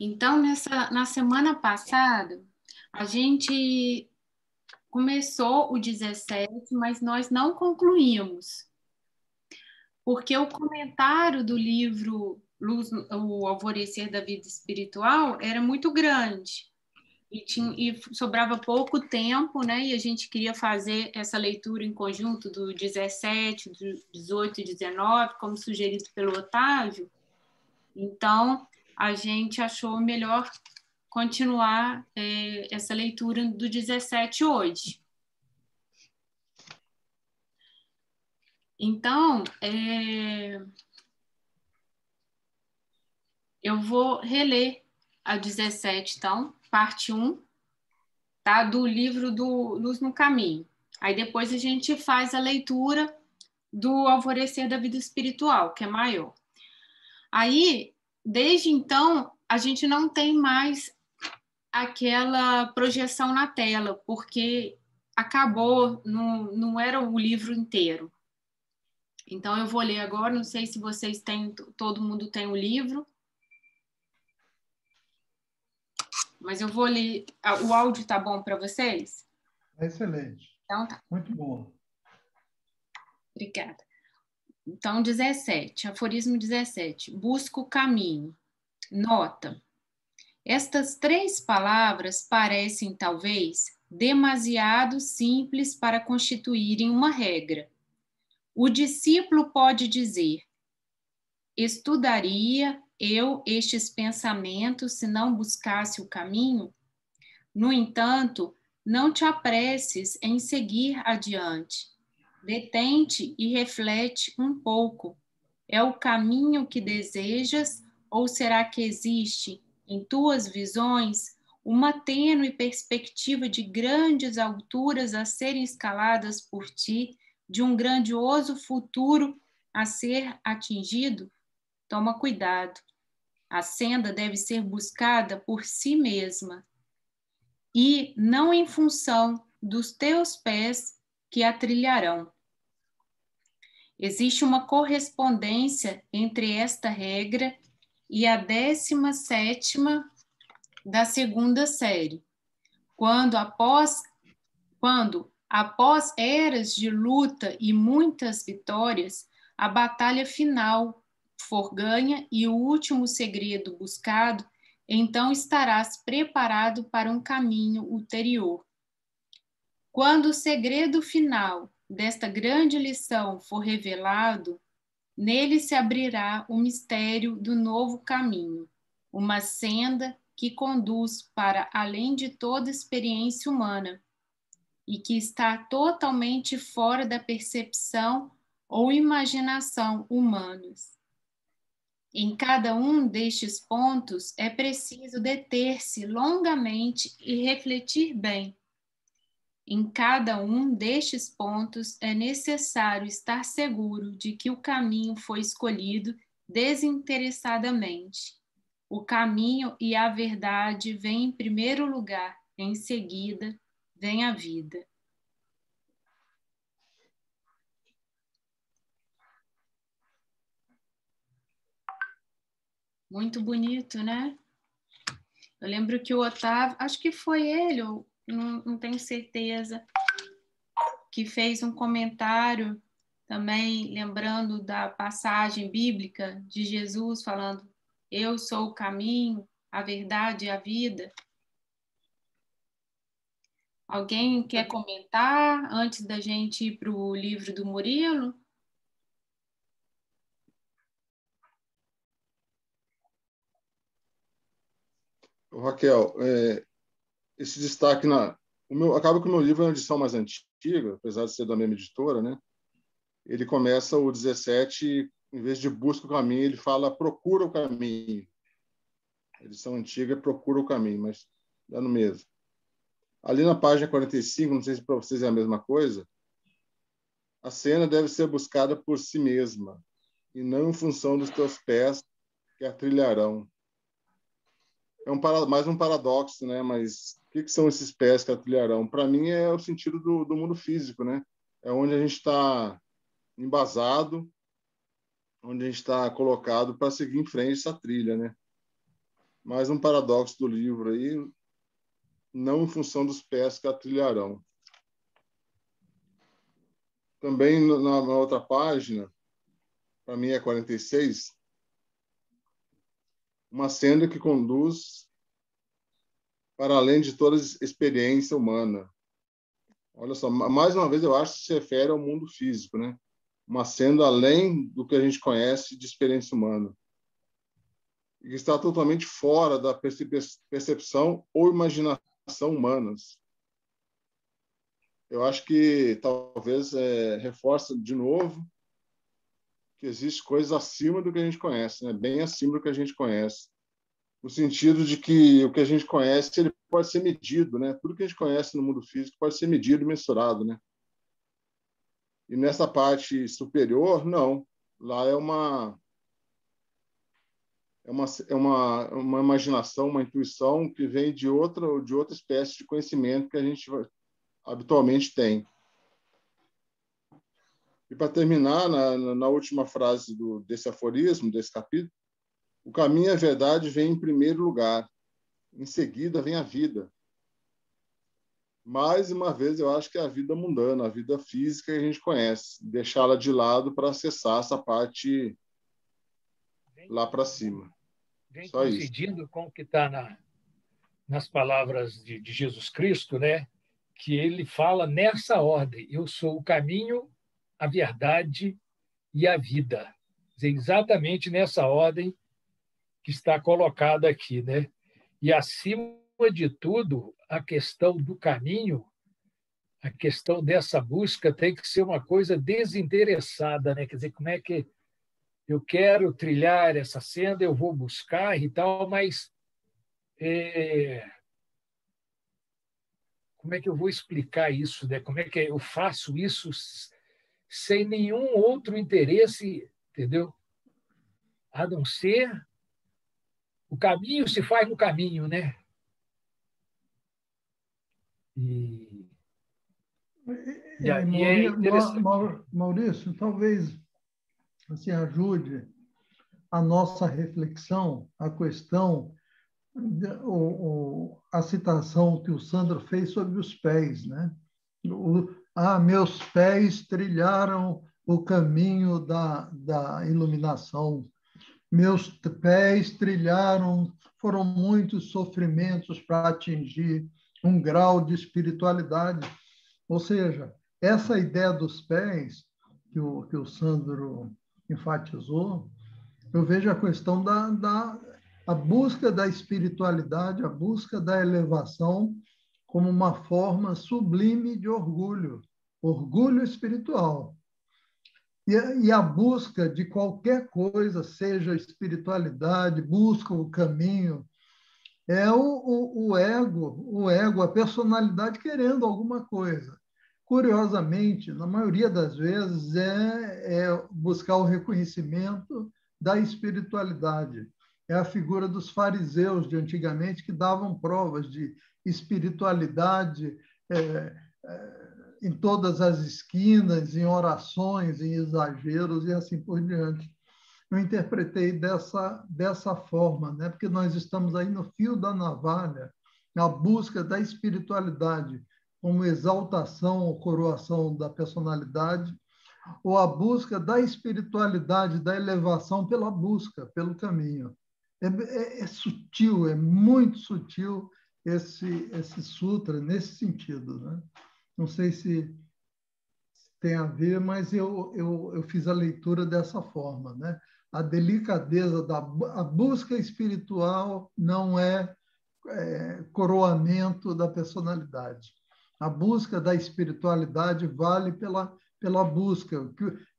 Então, na semana passada, a gente começou o 17, mas nós não concluímos, porque o comentário do livro O Alvorecer da Vida Espiritual era muito grande e sobrava pouco tempo, né? E a gente queria fazer essa leitura em conjunto do 17, do 18 e 19, como sugerido pelo Otávio. Então, a gente achou melhor continuar essa leitura do 17 hoje. Então, eu vou reler a 17, então, parte 1, tá? Do livro do Luz no Caminho. Aí depois a gente faz a leitura do Alvorecer da Vida Espiritual, que é maior. Aí, desde então, a gente não tem mais aquela projeção na tela, porque acabou, não era o livro inteiro. Então, eu vou ler agora, não sei se vocês têm, todo mundo tem o livro, mas eu vou ler. O áudio tá bom para vocês? Excelente. Então tá. Muito bom. Obrigada. Então, 17, aforismo 17. Busca o caminho. Nota. Estas 3 palavras parecem, talvez, demasiado simples para constituírem uma regra. O discípulo pode dizer: estudaria eu estes pensamentos se não buscasse o caminho? No entanto, não te apresses em seguir adiante. Detente e reflete um pouco. É o caminho que desejas ou será que existe, em tuas visões, uma tênue perspectiva de grandes alturas a serem escaladas por ti, de um grandioso futuro a ser atingido? Toma cuidado. A senda deve ser buscada por si mesma e não em função dos teus pés que a trilharão. Existe uma correspondência entre esta regra e a 17ª da segunda série, quando após eras de luta e muitas vitórias, a batalha final for ganha e o último segredo buscado, então estarás preparado para um caminho ulterior. Quando o segredo final desta grande lição for revelado, nele se abrirá o mistério do novo caminho, uma senda que conduz para além de toda experiência humana e que está totalmente fora da percepção ou imaginação humanas. Em cada um destes pontos é preciso deter-se longamente e refletir bem. Em cada um destes pontos é necessário estar seguro de que o caminho foi escolhido desinteressadamente. O caminho e a verdade vêm em primeiro lugar, em seguida vem a vida. Muito bonito, né? Eu lembro que o Otávio, acho que foi ele, eu não tenho certeza, que fez um comentário também lembrando da passagem bíblica de Jesus falando: eu sou o caminho, a verdade e a vida. Alguém quer comentar antes da gente ir para o livro do Murilo? Raquel, esse destaque acaba que o meu livro é uma edição mais antiga, apesar de ser da mesma editora, né? Ele começa o 17, em vez de busca o caminho, ele fala procura o caminho. A edição antiga procura o caminho, mas dá no mesmo. Ali na página 45, não sei se para vocês é a mesma coisa, a cena deve ser buscada por si mesma e não em função dos teus pés que a trilharão. É mais um paradoxo, né? Mas o que são esses pés que a trilharão? Para mim é o sentido do mundo físico, né? É onde a gente está embasado, onde a gente está colocado para seguir em frente essa trilha, né? mais um paradoxo do livro aí, não em função dos pés que a trilharão. Também na outra página, para mim é 46, uma senda que conduz para além de toda experiência humana. Olha só, mais uma vez eu acho que se refere ao mundo físico, né? Uma senda além do que a gente conhece de experiência humana, e que está totalmente fora da percepção ou imaginação humanas. Eu acho que talvez reforça de novo que existe coisas acima do que a gente conhece, né? Bem acima do que a gente conhece, no sentido de que o que a gente conhece ele pode ser medido, né? Tudo que a gente conhece no mundo físico pode ser medido e mensurado, né? E nessa parte superior, não. Lá é uma imaginação, uma intuição que vem de outra espécie de conhecimento que a gente habitualmente tem. E para terminar, na última frase desse aforismo, desse capítulo, o caminho e a verdade vem em primeiro lugar, em seguida vem a vida. Mais uma vez, eu acho que é a vida mundana, a vida física que a gente conhece, deixá-la de lado para acessar essa parte lá para cima. Vem Só isso. coincidindo com o que está nas palavras de Jesus Cristo, né? Que ele fala nessa ordem: eu sou o caminho, a verdade e a vida. Exatamente nessa ordem que está colocada aqui, né? E, acima de tudo, a questão do caminho, a questão dessa busca tem que ser uma coisa desinteressada, né? Quer dizer, como é que eu quero trilhar essa senda, eu vou buscar e tal, mas como é que eu vou explicar isso, né? Como é que eu faço isso sem nenhum outro interesse, entendeu? A não ser o caminho se faz no caminho, né? E aí é interessante. Maurício, talvez assim, ajude a nossa reflexão, a questão, a citação que o Sandro fez sobre os pés, né? Meus pés trilharam o caminho da iluminação. Meus pés foram muitos sofrimentos para atingir um grau de espiritualidade. Ou seja, essa ideia dos pés, que o Sandro enfatizou, eu vejo a questão a busca da espiritualidade, a busca da elevação como uma forma sublime de orgulho espiritual. E a busca de qualquer coisa, seja espiritualidade, busca o caminho, é o ego, a personalidade querendo alguma coisa. Curiosamente, na maioria das vezes, é buscar o reconhecimento da espiritualidade. É a figura dos fariseus de antigamente que davam provas de espiritualidade em todas as esquinas, em orações, em exageros e assim por diante. Eu interpretei dessa forma, né? Porque nós estamos aí no fio da navalha, na busca da espiritualidade, como exaltação ou coroação da personalidade, ou a busca da espiritualidade, da elevação pela busca, pelo caminho. É sutil, é muito sutil esse sutra nesse sentido, né? Não sei se tem a ver, mas eu fiz a leitura dessa forma, né? A delicadeza a busca espiritual não é coroamento da personalidade. A busca da espiritualidade vale pela busca.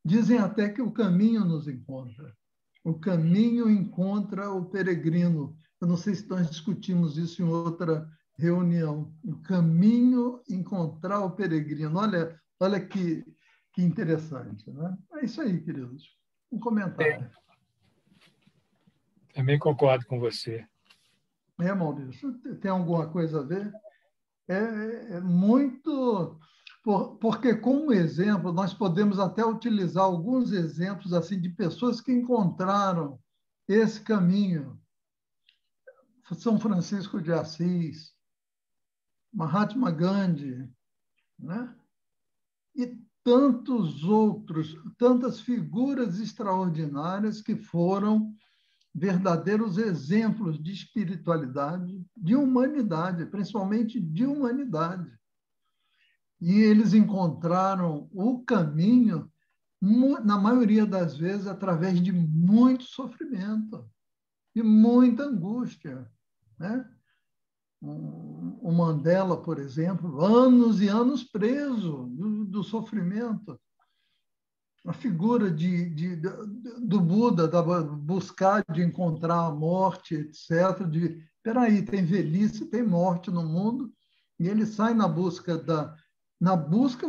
Dizem até que o caminho nos encontra. O caminho encontra o peregrino. Eu não sei se nós discutimos isso em outra reunião. O caminho encontrar o peregrino. Olha que interessante, né? É isso aí, queridos. Um comentário. Também concordo com você. Maurício, tem alguma coisa a ver? É muito... Porque, como exemplo, nós podemos até utilizar alguns exemplos assim de pessoas que encontraram esse caminho. São Francisco de Assis, Mahatma Gandhi, né? E tantos outros, tantas figuras extraordinárias que foram verdadeiros exemplos de espiritualidade, de humanidade, principalmente de humanidade. E eles encontraram o caminho, na maioria das vezes, através de muito sofrimento, de muita angústia, né? O Mandela, por exemplo, anos e anos preso do sofrimento. A figura do Buda, da buscar de encontrar a morte, etc. Espera aí, tem velhice, tem morte no mundo, e ele sai na busca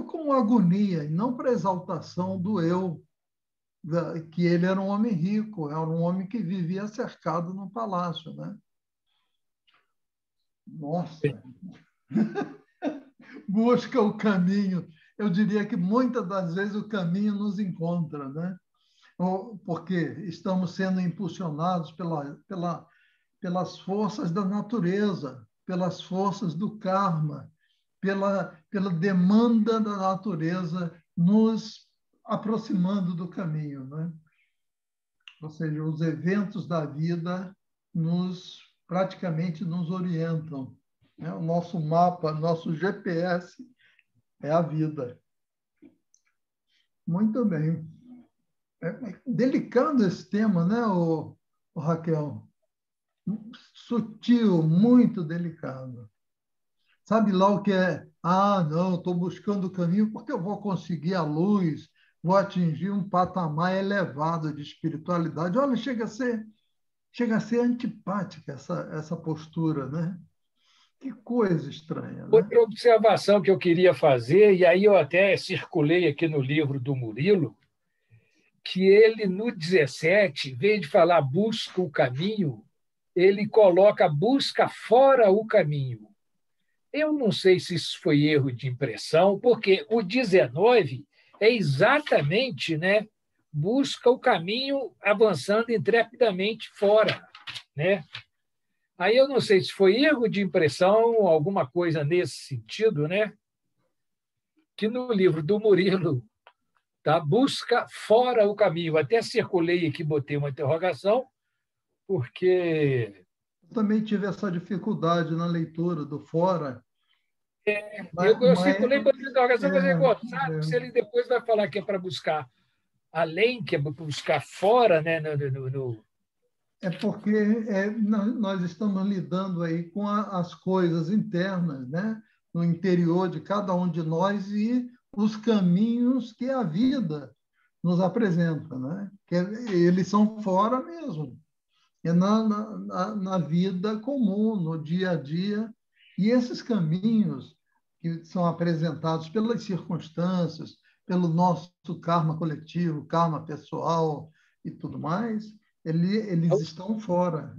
como agonia, e não para exaltação do eu, que ele era um homem rico, era um homem que vivia cercado no palácio, né? Nossa! Busca o caminho. Eu diria que muitas das vezes o caminho nos encontra, né? Porque estamos sendo impulsionados pelas forças da natureza, pelas forças do karma, pela demanda da natureza nos aproximando do caminho, né? Ou seja, os eventos da vida praticamente nos orientam, né? O nosso mapa, nosso GPS é a vida. Muito bem. Delicado esse tema, né, o Raquel? Sutil, muito delicado. Sabe lá o que é? Ah, não, estou buscando o caminho porque eu vou conseguir a luz, vou atingir um patamar elevado de espiritualidade. Olha, chega a ser antipática essa postura, né? Que coisa estranha, né? Outra observação que eu queria fazer, e aí eu até circulei aqui no livro do Murilo, que ele, no 17, em vez de falar busca o caminho, ele coloca busca fora o caminho. Eu não sei se isso foi erro de impressão, porque o 19 é exatamente, né, busca o caminho avançando intrepidamente fora, né? Aí eu não sei se foi erro de impressão, alguma coisa nesse sentido, né? Que no livro do Murilo, tá? Busca fora o caminho. Até circulei aqui, botei uma interrogação, porque... Eu também tive essa dificuldade na leitura do fora. Eu circulei, botei uma interrogação, mas sabe se ele depois vai falar que é para buscar além, que é para buscar fora, né? É porque nós estamos lidando aí com as coisas internas, né? No interior de cada um de nós e os caminhos que a vida nos apresenta, né? Que eles são fora mesmo, é na vida comum, no dia a dia. E esses caminhos que são apresentados pelas circunstâncias, pelo nosso karma coletivo, karma pessoal e tudo mais, eles estão fora.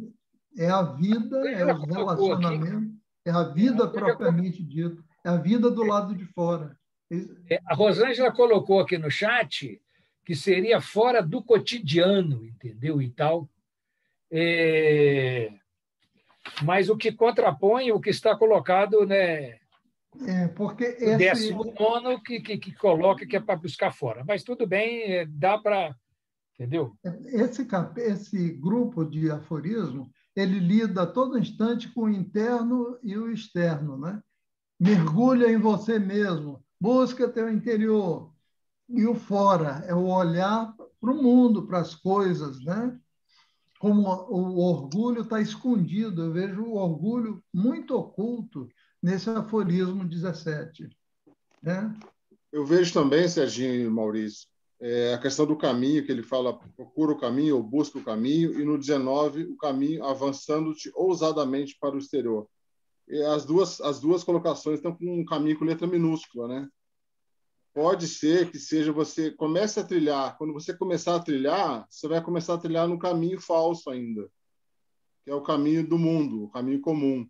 É a vida, é os relacionamentos, é a vida propriamente dita, é a vida do lado de fora. A Rosângela colocou aqui no chat que seria fora do cotidiano, entendeu? E tal. Mas o que contrapõe o que está colocado, né? Porque o 19 que coloca que é para buscar fora. Mas tudo bem, dá para... Entendeu? Esse grupo de aforismo, ele lida a todo instante com o interno e o externo, né? Mergulha em você mesmo, busca teu interior. E o fora é o olhar para o mundo, para as coisas, né? Como o orgulho está escondido, eu vejo o orgulho muito oculto nesse aforismo 17. Né? Eu vejo também, Serginho e Maurício, a questão do caminho, que ele fala procura o caminho ou busca o caminho, e no 19, o caminho avançando-te ousadamente para o exterior. E as duas colocações estão com um caminho com letra minúscula, né? Pode ser que seja você comece a trilhar. Quando você começar a trilhar, você vai começar a trilhar no caminho falso ainda, que é o caminho do mundo, o caminho comum,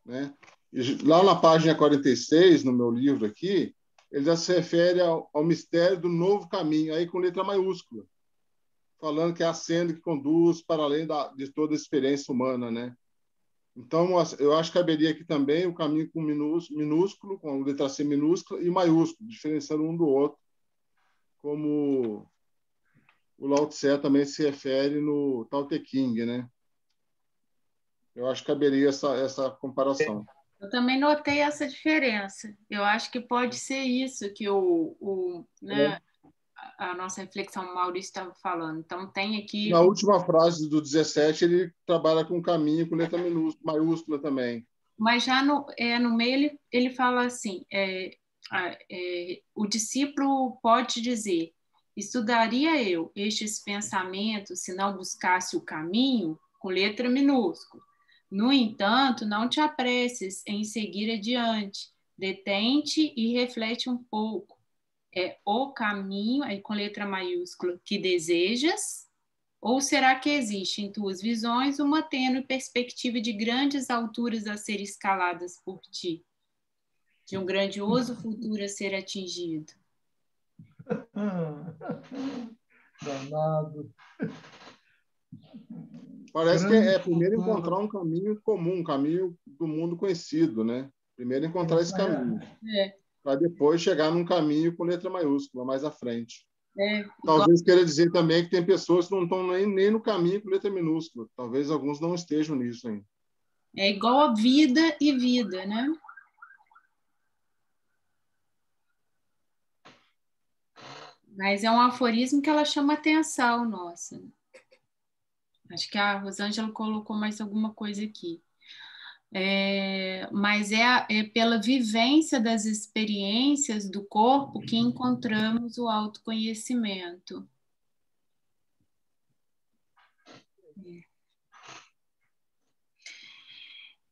né? E lá na página 46, no meu livro aqui, ele já se refere ao mistério do novo caminho, aí com letra maiúscula, falando que é a senda que conduz para além de toda a experiência humana, né? Então, eu acho que caberia aqui também o caminho com minúsculo, com a letra C minúscula e maiúsculo, diferenciando um do outro, como o Lao Tse também se refere no Tao Te Ching, né? Eu acho que caberia essa comparação. Eu também notei essa diferença. Eu acho que pode ser isso que né, a nossa reflexão, o Maurício estava falando. Então, tem aqui... Na última frase do 17, ele trabalha com caminho com letra maiúscula também. Mas já no meio ele fala assim, o discípulo pode dizer, estudaria eu estes pensamentos se não buscasse o caminho, com letra minúscula. No entanto, não te apresses em seguir adiante, detente e reflete um pouco. É o caminho, aí com letra maiúscula, que desejas? Ou será que existe em tuas visões uma tênue perspectiva de grandes alturas a ser escaladas por ti? De um grandioso futuro a ser atingido? Danado. Parece que Grande primeiro futuro. encontrar um caminho comum, um caminho do mundo conhecido, né? Primeiro encontrar esse caminho. Para depois chegar num caminho com letra maiúscula, mais à frente. Talvez queira dizer também que tem pessoas que não estão nem no caminho com letra minúscula. Talvez alguns não estejam nisso ainda. É igual a vida e vida, né? Mas é um aforismo que ela chama atenção, nossa. Acho que a Rosângela colocou mais alguma coisa aqui. Mas é pela vivência das experiências do corpo que encontramos o autoconhecimento.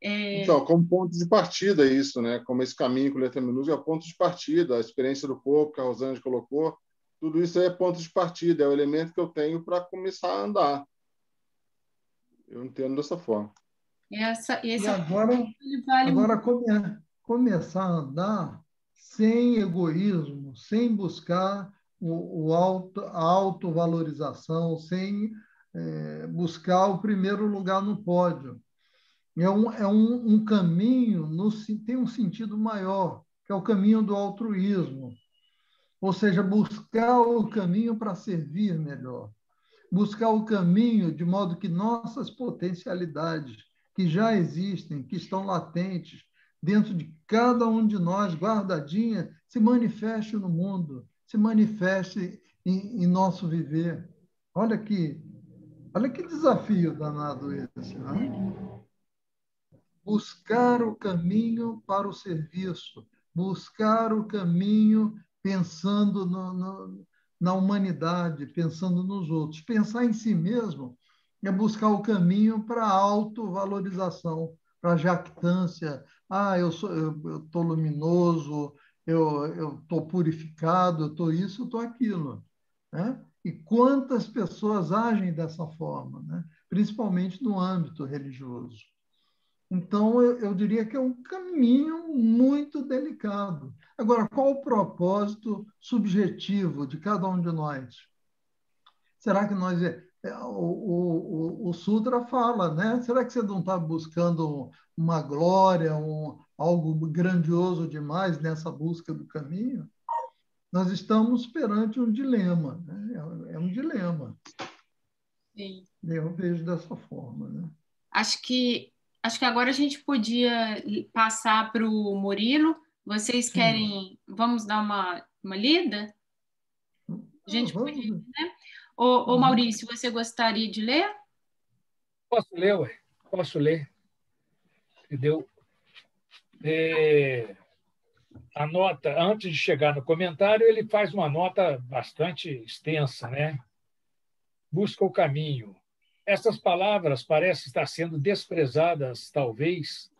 Então, como ponto de partida isso, né? Como esse caminho com letra minúscula é o ponto de partida, a experiência do corpo que a Rosângela colocou, tudo isso é ponto de partida, é o elemento que eu tenho para começar a andar. Eu entendo dessa forma. E agora começar a andar sem egoísmo, sem buscar a autovalorização, sem buscar o primeiro lugar no pódio. É um caminho, tem um sentido maior, que é o caminho do altruísmo. Ou seja, buscar o caminho para servir melhor. Buscar o caminho de modo que nossas potencialidades, que já existem, que estão latentes dentro de cada um de nós, guardadinha, se manifeste no mundo, se manifeste em nosso viver. Olha que desafio danado esse, né? Buscar o caminho para o serviço, buscar o caminho pensando na humanidade, pensando nos outros. Pensar em si mesmo é buscar o caminho para a autovalorização, para a jactância. Eu estou luminoso, eu estou purificado, eu estou isso, eu estou aquilo. Né? E quantas pessoas agem dessa forma, né? Principalmente no âmbito religioso. Então, eu diria que é um caminho muito delicado. Agora, qual o propósito subjetivo de cada um de nós? Será que nós... o Sutra fala, né? Será que você não está buscando uma glória, algo grandioso demais nessa busca do caminho? Nós estamos perante um dilema, né? É um dilema. Sim. Eu vejo dessa forma, né? Acho que agora a gente podia passar para o Murilo. Vocês querem... Vamos dar uma lida? A gente podia, né? Ô, Maurício, você gostaria de ler? Posso ler, ué? Posso ler. Entendeu? A nota, antes de chegar no comentário, ele faz uma nota bastante extensa, né? Busca o caminho. Essas palavras parecem estar sendo desprezadas, talvez,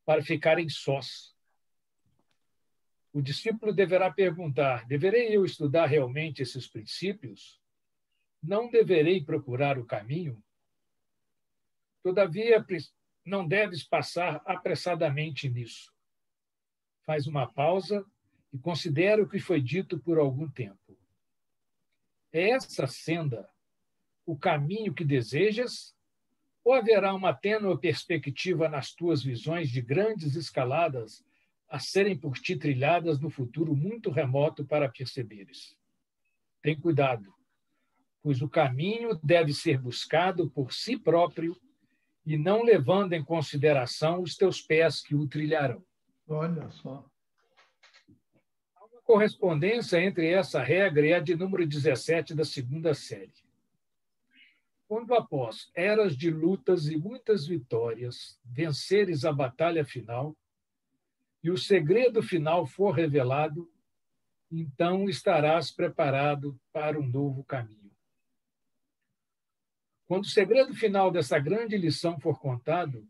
para ficarem sós. O discípulo deverá perguntar: deverei eu estudar realmente esses princípios? Não deverei procurar o caminho? Todavia, não deves passar apressadamente nisso. Faz uma pausa e considera o que foi dito por algum tempo. É essa senda o caminho que desejas Ou haverá uma tênue perspectiva nas tuas visões de grandes escaladas a serem por ti trilhadas no futuro muito remoto para perceberes? Tem cuidado, pois o caminho deve ser buscado por si próprio e não levando em consideração os teus pés que o trilharão. Olha só. Há uma correspondência entre essa regra e a de número 17 da segunda série. Quando após eras de lutas e muitas vitórias venceres a batalha final e o segredo final for revelado, então estarás preparado para um novo caminho. Quando o segredo final dessa grande lição for contado,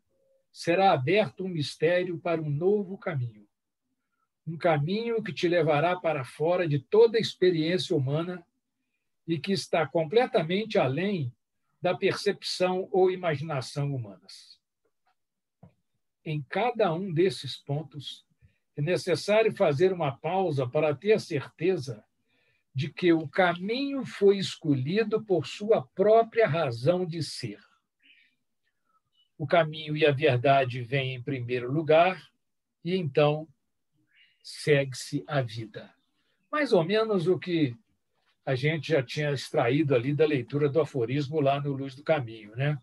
será aberto um mistério para um novo caminho. Um caminho que te levará para fora de toda a experiência humana e que está completamente além da percepção ou imaginação humanas. Em cada um desses pontos, é necessário fazer uma pausa para ter a certeza de que o caminho foi escolhido por sua própria razão de ser. O caminho e a verdade vêm em primeiro lugar e então segue-se a vida. Mais ou menos o que a gente já tinha extraído ali da leitura do aforismo lá no Luz do Caminho, né?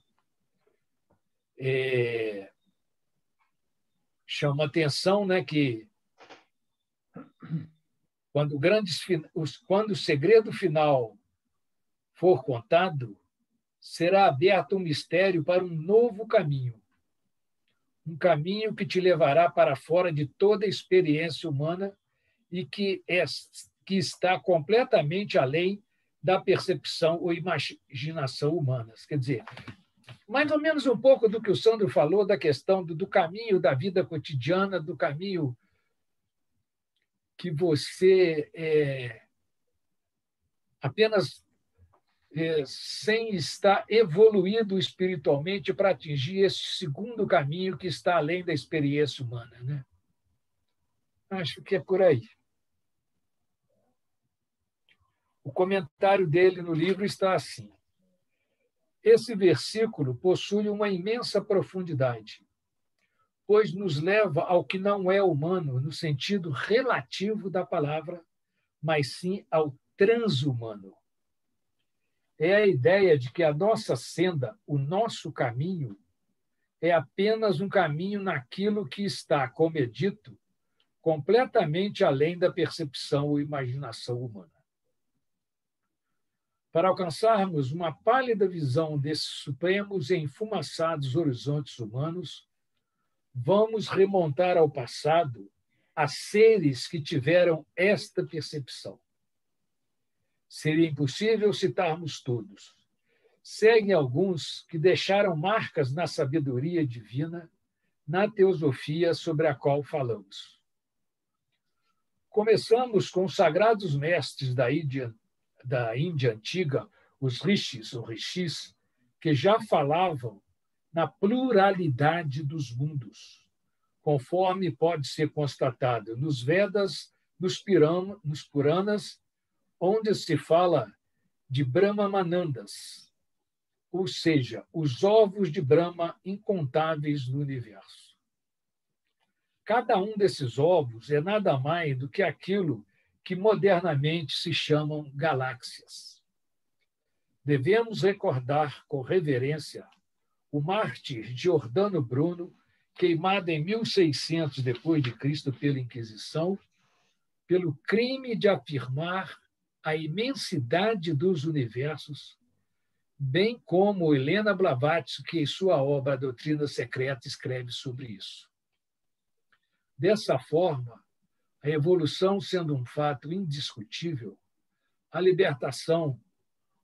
Chama atenção, né, que quando o segredo final for contado, será aberto um mistério para um novo caminho. Um caminho que te levará para fora de toda a experiência humana e que está completamente além da percepção ou imaginação humanas. Quer dizer, mais ou menos um pouco do que o Sandro falou da questão do caminho da vida cotidiana, do caminho que você apenas sem estar evoluído espiritualmente para atingir esse segundo caminho que está além da experiência humana, né? Acho que é por aí. O comentário dele no livro está assim: esse versículo possui uma imensa profundidade, pois nos leva ao que não é humano no sentido relativo da palavra, mas sim ao transhumano. É a ideia de que a nossa senda, o nosso caminho, é apenas um caminho naquilo que está, como é dito, completamente além da percepção ou imaginação humana. Para alcançarmos uma pálida visão desses supremos e enfumaçados horizontes humanos, vamos remontar ao passado a seres que tiveram esta percepção. Seria impossível citarmos todos. Seguem alguns que deixaram marcas na sabedoria divina, na teosofia sobre a qual falamos. Começamos com os sagrados mestres da Índia antiga, os rishis ou rishis, que já falavam na pluralidade dos mundos, conforme pode ser constatado nos Vedas, nos Puranas, onde se fala de Brahmamanandas, ou seja, os ovos de Brahma incontáveis no universo. Cada um desses ovos é nada mais do que aquilo que modernamente se chamam galáxias. Devemos recordar com reverência o mártir Giordano Bruno, queimado em 1600 d.C. pela Inquisição, pelo crime de afirmar a imensidade dos universos, bem como Helena Blavatsky, que em sua obra A Doutrina Secreta escreve sobre isso. Dessa forma, a evolução sendo um fato indiscutível, a libertação,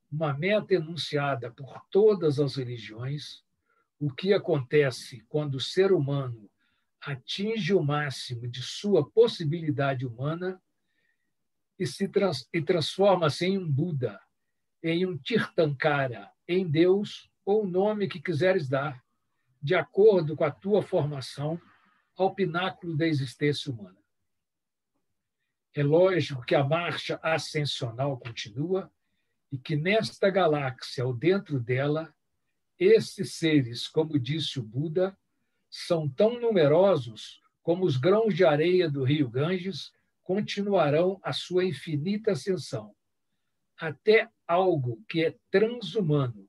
uma meta enunciada por todas as religiões, o que acontece quando o ser humano atinge o máximo de sua possibilidade humana e transforma-se em um Buda, em um Tirthankara, em Deus, ou o nome que quiseres dar, de acordo com a tua formação, ao pináculo da existência humana. É lógico que a marcha ascensional continua e que nesta galáxia ou dentro dela Esses seres, como disse o Buda, são tão numerosos como os grãos de areia do rio Ganges, continuarão a sua infinita ascensão, até algo que é transhumano,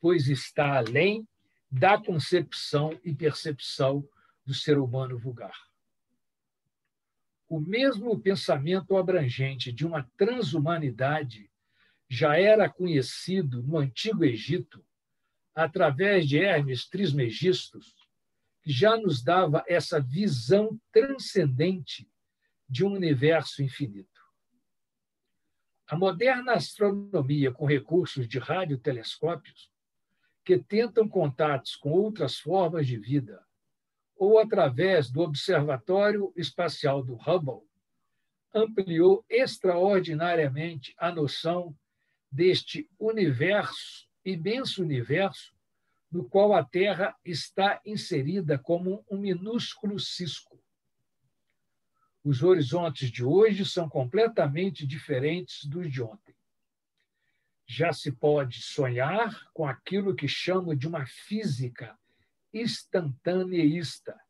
pois está além da concepção e percepção do ser humano vulgar. O mesmo pensamento abrangente de uma transhumanidade já era conhecido no Antigo Egito, através de Hermes Trismegisto, que já nos dava essa visão transcendente de um universo infinito. A moderna astronomia, com recursos de radiotelescópios, que tentam contatos com outras formas de vida, ou através do Observatório Espacial do Hubble, ampliou extraordinariamente a noção deste universo, imenso universo, no qual a Terra está inserida como um minúsculo cisco. Os horizontes de hoje são completamente diferentes dos de ontem. Já se pode sonhar com aquilo que chamo de uma física instantaneísta,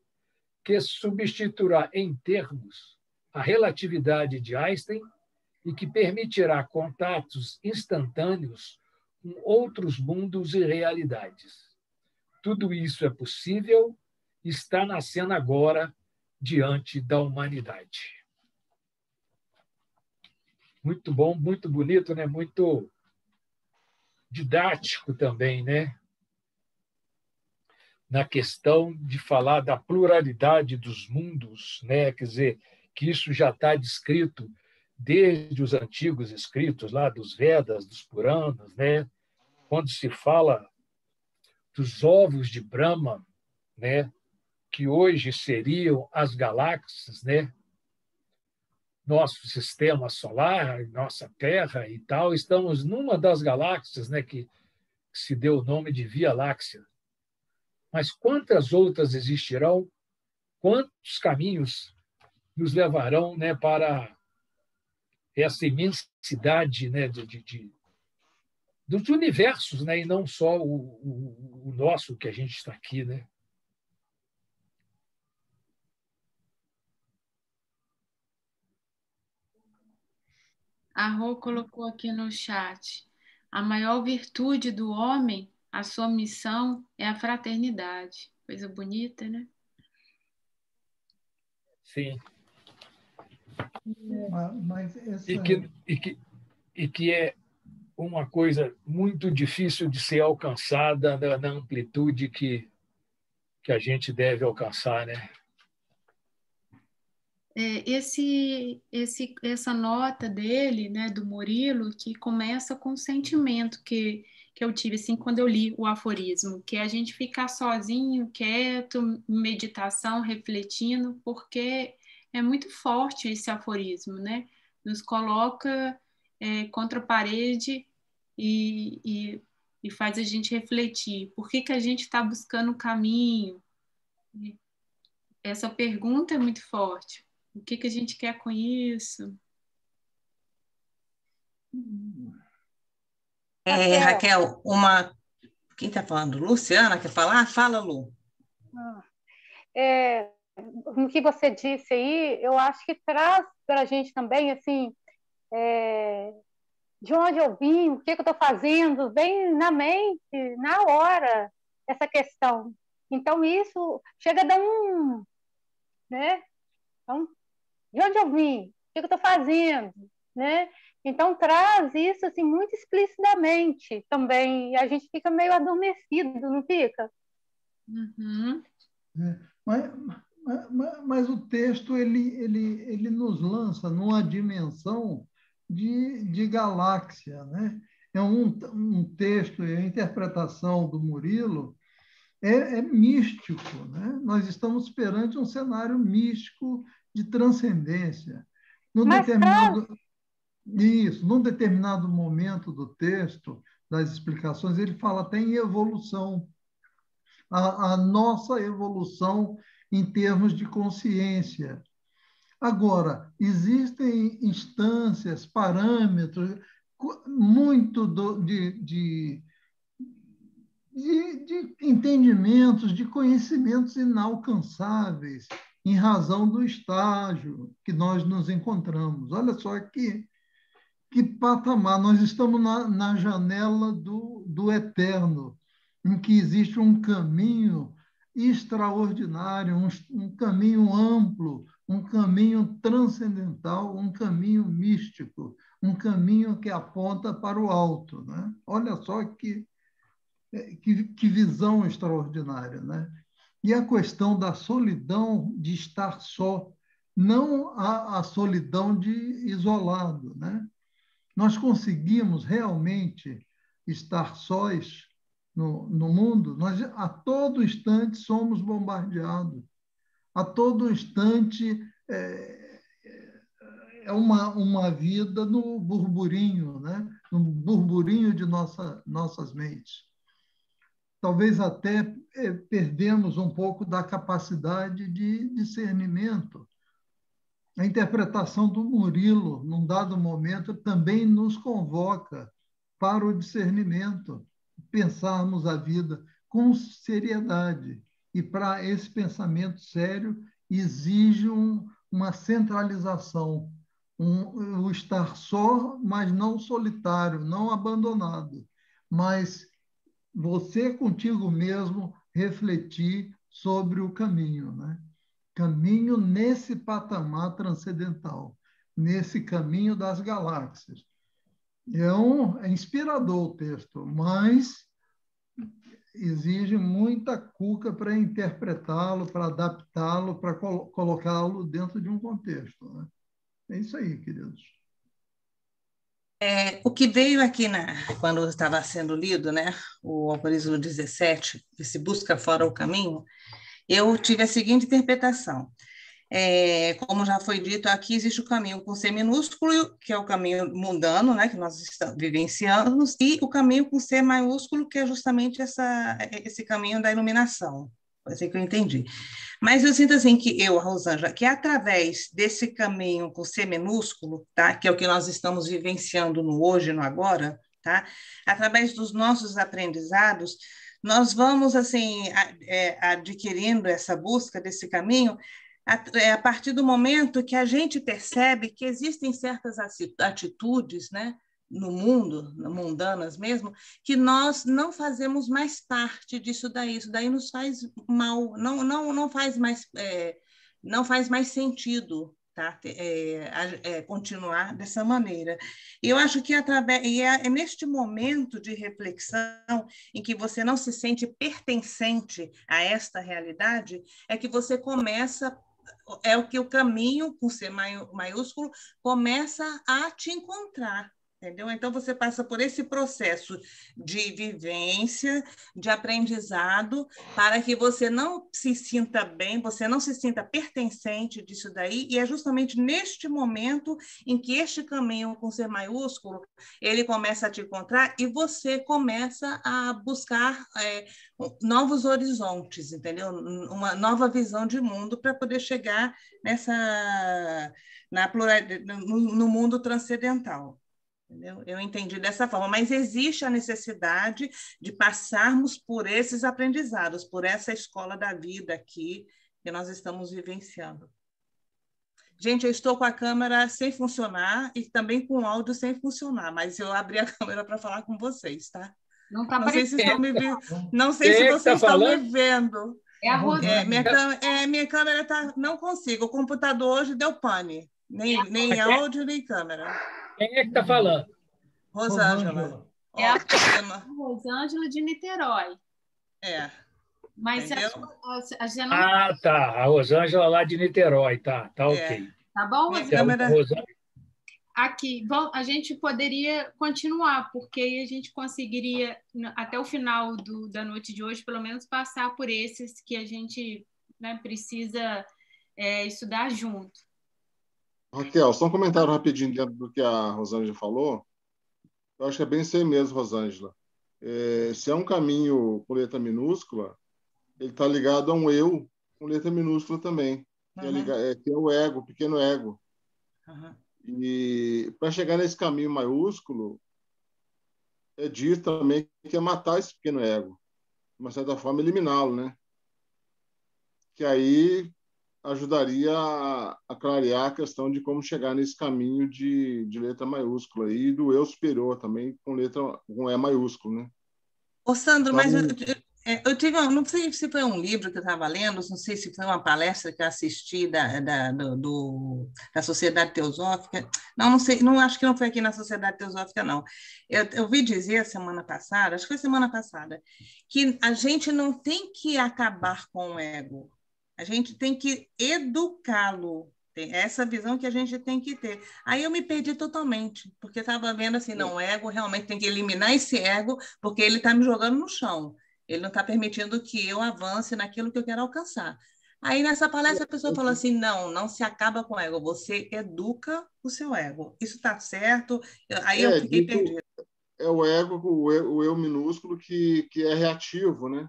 que substituirá em termos a relatividade de Einstein e que permitirá contatos instantâneos com outros mundos e realidades. Tudo isso é possível e está nascendo agora diante da humanidade. Muito bom, muito bonito, né? Muito didático também, né? Na questão de falar da pluralidade dos mundos, né? Quer dizer, que isso já está descrito desde os antigos escritos lá dos Vedas, dos Puranas, né? Quando se fala dos ovos de Brahma, né? Que hoje seriam as galáxias, né? Nosso sistema solar, nossa Terra e tal, estamos numa das galáxias, né? Que se deu o nome de Via Láctea. Mas quantas outras existirão? Quantos caminhos nos levarão, né, para essa imensidade, né, dos universos, né, e não só o nosso que a gente está aqui, né? A Rô colocou aqui no chat: a maior virtude do homem, a sua missão é a fraternidade. Coisa bonita, né? Sim. Mas essa... e que é uma coisa muito difícil de ser alcançada na amplitude que a gente deve alcançar, né? Essa nota dele, né, do Murilo, que começa com um sentimento que eu tive assim quando eu li o aforismo, que é a gente ficar sozinho, quieto, em meditação, refletindo, porque é muito forte esse aforismo, né? Nos coloca contra a parede e faz a gente refletir. Por que a gente está buscando o caminho? Essa pergunta é muito forte. O que a gente quer com isso? Raquel, quem está falando? Luciana, quer falar? Fala, Lu. No que você disse aí, eu acho que traz para a gente também, assim, de onde eu vim, o que eu estou fazendo, vem na mente, na hora, essa questão. Então, isso chega a dar né? Então, de onde eu vim? O que eu estou fazendo? Né? Então, traz isso assim, muito explicitamente também. E a gente fica meio adormecido, não fica? Uhum. Mas o texto ele nos lança numa dimensão de galáxia, né? É um texto, a interpretação do Murilo é místico, né? Nós estamos perante um cenário místico de transcendência. Num determinado momento do texto, das explicações, ele fala até em evolução. A nossa evolução em termos de consciência. Agora, existem instâncias, parâmetros, muito de entendimentos, de conhecimentos inalcançáveis, em razão do estágio que nós nos encontramos. Olha só que patamar. Nós estamos na janela do eterno, em que existe um caminho extraordinário, um caminho amplo, um caminho transcendental, um caminho místico, um caminho que aponta para o alto, né? Olha só que visão extraordinária, né? E a questão da solidão de estar só, não a solidão de isolado, né? Nós conseguimos realmente estar sós no mundo? Nós, a todo instante, somos bombardeados. A todo instante é uma vida no burburinho, né? No burburinho de nossas mentes. Talvez até perdemos um pouco da capacidade de discernimento. A interpretação do Murilo, num dado momento, também nos convoca para o discernimento, pensarmos a vida com seriedade. E para esse pensamento sério, exige uma centralização, o estar só, mas não solitário, não abandonado, mas você contigo mesmo refletir sobre o caminho, né? Caminho nesse patamar transcendental, nesse caminho das galáxias. É inspirador o texto, mas exige muita cuca para interpretá-lo, para adaptá-lo, para colocá-lo dentro de um contexto, né? É isso aí, queridos. O que veio aqui quando estava sendo lido, né, o Alcorizo 17, esse busca fora o caminho, eu tive a seguinte interpretação. Como já foi dito, aqui existe o caminho com C minúsculo, que é o caminho mundano, né, que nós estamos vivenciando, e o caminho com C maiúsculo, que é justamente esse caminho da iluminação. Foi assim que eu entendi. Mas eu sinto assim que a Rosângela, que através desse caminho com C minúsculo, tá, que é o que nós estamos vivenciando no hoje, no agora, tá, através dos nossos aprendizados, nós vamos assim adquirindo essa busca desse caminho a partir do momento que a gente percebe que existem certas atitudes, né, no mundo, mundanas mesmo, que nós não fazemos mais parte disso daí. Isso daí nos faz mal, não faz mais sentido, tá? Continuar dessa maneira. E eu acho que é neste momento de reflexão em que você não se sente pertencente a esta realidade, é que você começa, é o que o caminho, com C maiúsculo, começa a te encontrar. Entendeu? Então, você passa por esse processo de vivência, de aprendizado, para que você não se sinta bem, você não se sinta pertencente disso daí, e é justamente neste momento em que este caminho com C maiúsculo, ele começa a te encontrar e você começa a buscar novos horizontes, entendeu? Uma nova visão de mundo para poder chegar no mundo transcendental. Entendeu? Eu entendi dessa forma, mas existe a necessidade de passarmos por esses aprendizados, por essa escola da vida aqui que nós estamos vivenciando. Gente, eu estou com a câmera sem funcionar e também com o áudio sem funcionar, mas eu abri a câmera para falar com vocês, tá? Não está sei se estão me vendo. Não sei Quem se é que vocês tá estão me falando? vendo. É a Rosângela. Minha câmera tá, não consigo. O computador hoje deu pane. Nem áudio, nem câmera. Quem é que está falando? Rosângela. É a Rosângela de Niterói. Mas você não... Ah, tá. A Rosângela lá de Niterói, tá ok. Tá bom, Rosângela? Aqui, a gente poderia continuar, porque aí a gente conseguiria, até o final da noite de hoje, pelo menos passar por esses que a gente, né, precisa estudar junto. Raquel, só um comentário rapidinho dentro do que a Rosângela falou. Eu acho que é bem isso aí mesmo, Rosângela. Se é um caminho com letra minúscula, ele está ligado a um eu com letra minúscula também, que é o ego, o pequeno ego. Uhum. E para chegar nesse caminho maiúsculo, é dito também que é matar esse pequeno ego. uma certa forma, eliminá-lo, né? Que aí ajudaria a clarear a questão de como chegar nesse caminho de letra maiúscula e do eu superior também com E maiúsculo, né? Ô, Sandro, Então, mas eu tive, não sei se foi um livro que eu estava lendo, não sei se foi uma palestra que eu assisti da Sociedade Teosófica. Não sei, não acho que não foi aqui na Sociedade Teosófica, não. Eu ouvi dizer semana passada, acho que foi semana passada, que a gente não tem que acabar com o ego, a gente tem que educá-lo. Tem essa visão que a gente tem que ter. Aí eu me perdi totalmente, porque estava vendo assim, não, o ego realmente tem que eliminar esse ego, porque ele está me jogando no chão. Ele não está permitindo que eu avance naquilo que eu quero alcançar. Aí nessa palestra a pessoa falou assim, não, não se acaba com o ego, você educa o seu ego. Isso está certo? Aí eu fiquei perdida. É o ego, o eu minúsculo que é reativo, né?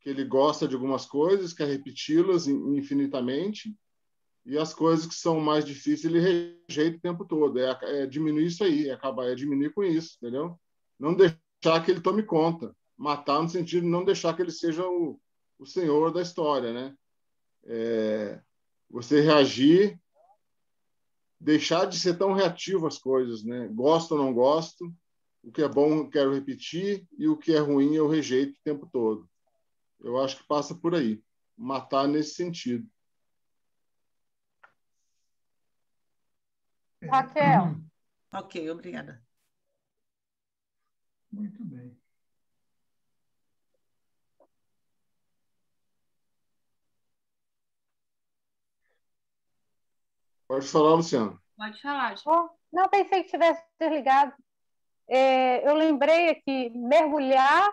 Que ele gosta de algumas coisas, quer repeti-las infinitamente, e as coisas que são mais difíceis ele rejeita o tempo todo. É diminuir isso aí, é diminuir com isso, entendeu? Não deixar que ele tome conta. Matar no sentido de não deixar que ele seja o senhor da história, né? Você reagir, deixar de ser tão reativo às coisas, né? Gosto ou não gosto, o que é bom eu quero repetir e o que é ruim eu rejeito o tempo todo. Eu acho que passa por aí. Matar nesse sentido. Raquel. Ok, obrigada. Muito bem. Pode falar, Luciano. Pode falar, gente. Oh, não, pensei que tivesse desligado. Eu lembrei aqui, mergulhar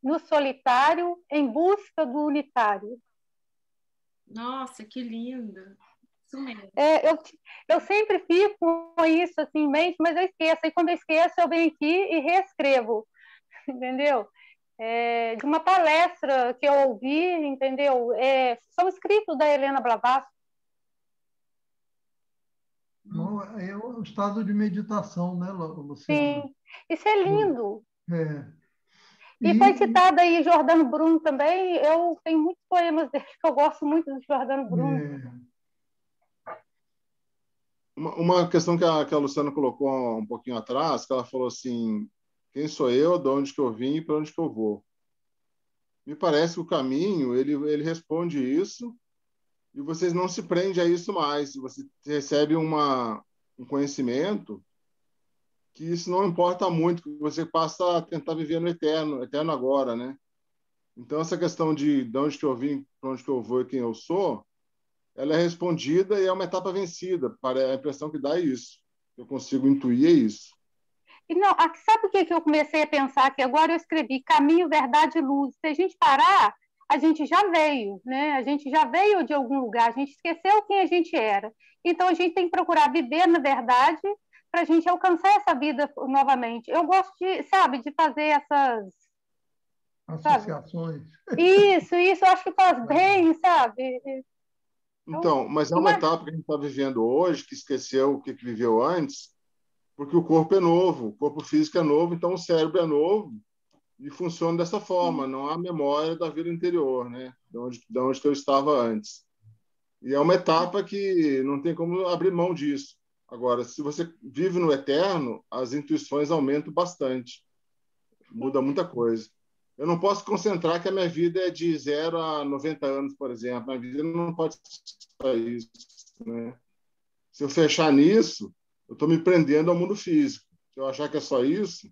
no solitário em busca do unitário. Nossa, que linda. Isso mesmo. Eu sempre fico com isso assim em mente, mas eu esqueço. E quando eu esqueço, eu venho aqui e reescrevo, entendeu? De uma palestra que eu ouvi, entendeu? São escritos da Helena Blavatsky. Não, é o estado de meditação, né, Luciana? Sim, isso é lindo. E foi citado aí Jordano Bruno também. Eu tenho muitos poemas dele que eu gosto muito do Jordano Bruno. Uma questão que a Luciana colocou um pouquinho atrás, que ela falou assim, quem sou eu, de onde que eu vim e para onde que eu vou? Me parece que o caminho, ele responde isso e vocês não se prendem a isso mais. Você recebe um conhecimento que isso não importa muito, que você passa a tentar viver no eterno agora, né? Então, essa questão de onde que eu vim, para onde que eu vou e quem eu sou, ela é respondida e é uma etapa vencida. A impressão que dá é isso. Eu consigo intuir isso. E não, sabe o que eu comecei a pensar? Que agora eu escrevi caminho, verdade e luz. Se a gente parar, a gente já veio, né? A gente já veio de algum lugar, a gente esqueceu quem a gente era. Então, a gente tem que procurar viver na verdade para a gente alcançar essa vida novamente. Eu gosto de fazer essas associações. Sabe? Isso, eu acho que faz bem, sabe? Então, mas é uma etapa que a gente está vivendo hoje, que esqueceu o que viveu antes, porque o corpo é novo, o corpo físico é novo, então o cérebro é novo e funciona dessa forma, não há memória da vida anterior, né? De onde que eu estava antes. E é uma etapa que não tem como abrir mão disso. Agora, se você vive no eterno, as intuições aumentam bastante. Muda muita coisa. Eu não posso concentrar que a minha vida é de 0 a 90 anos, por exemplo. A vida não pode ser isso, né? Se eu fechar nisso, eu estou me prendendo ao mundo físico. Se eu achar que é só isso,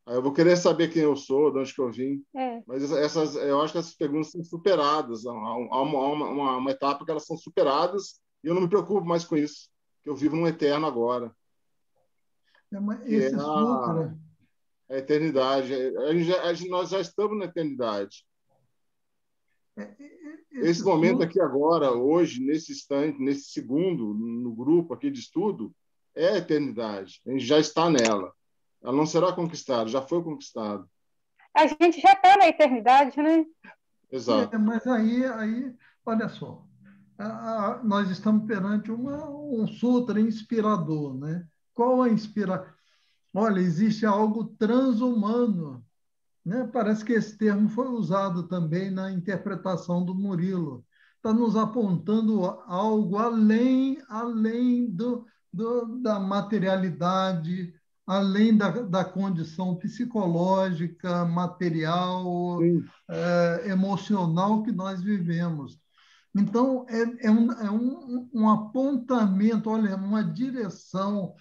aí eu vou querer saber quem eu sou, de onde que eu vim. Mas eu acho que essas perguntas são superadas. Há uma etapa que elas são superadas e eu não me preocupo mais com isso, que eu vivo num eterno agora. Esse sutra... A eternidade. Nós já estamos na eternidade. Esse momento aqui agora, hoje, nesse instante, nesse segundo, no grupo aqui de estudo, é a eternidade. A gente já está nela. Ela não será conquistada, já foi conquistada. A gente já está na eternidade, né? Exato. Mas aí, olha só, nós estamos perante um sutra inspirador, né? Qual a inspiração? Olha, existe algo transhumano né? Parece que esse termo foi usado também na interpretação do Murilo. Está nos apontando algo além da materialidade, além da condição psicológica, material, Sim. emocional que nós vivemos. Então, um apontamento, olha, uma direção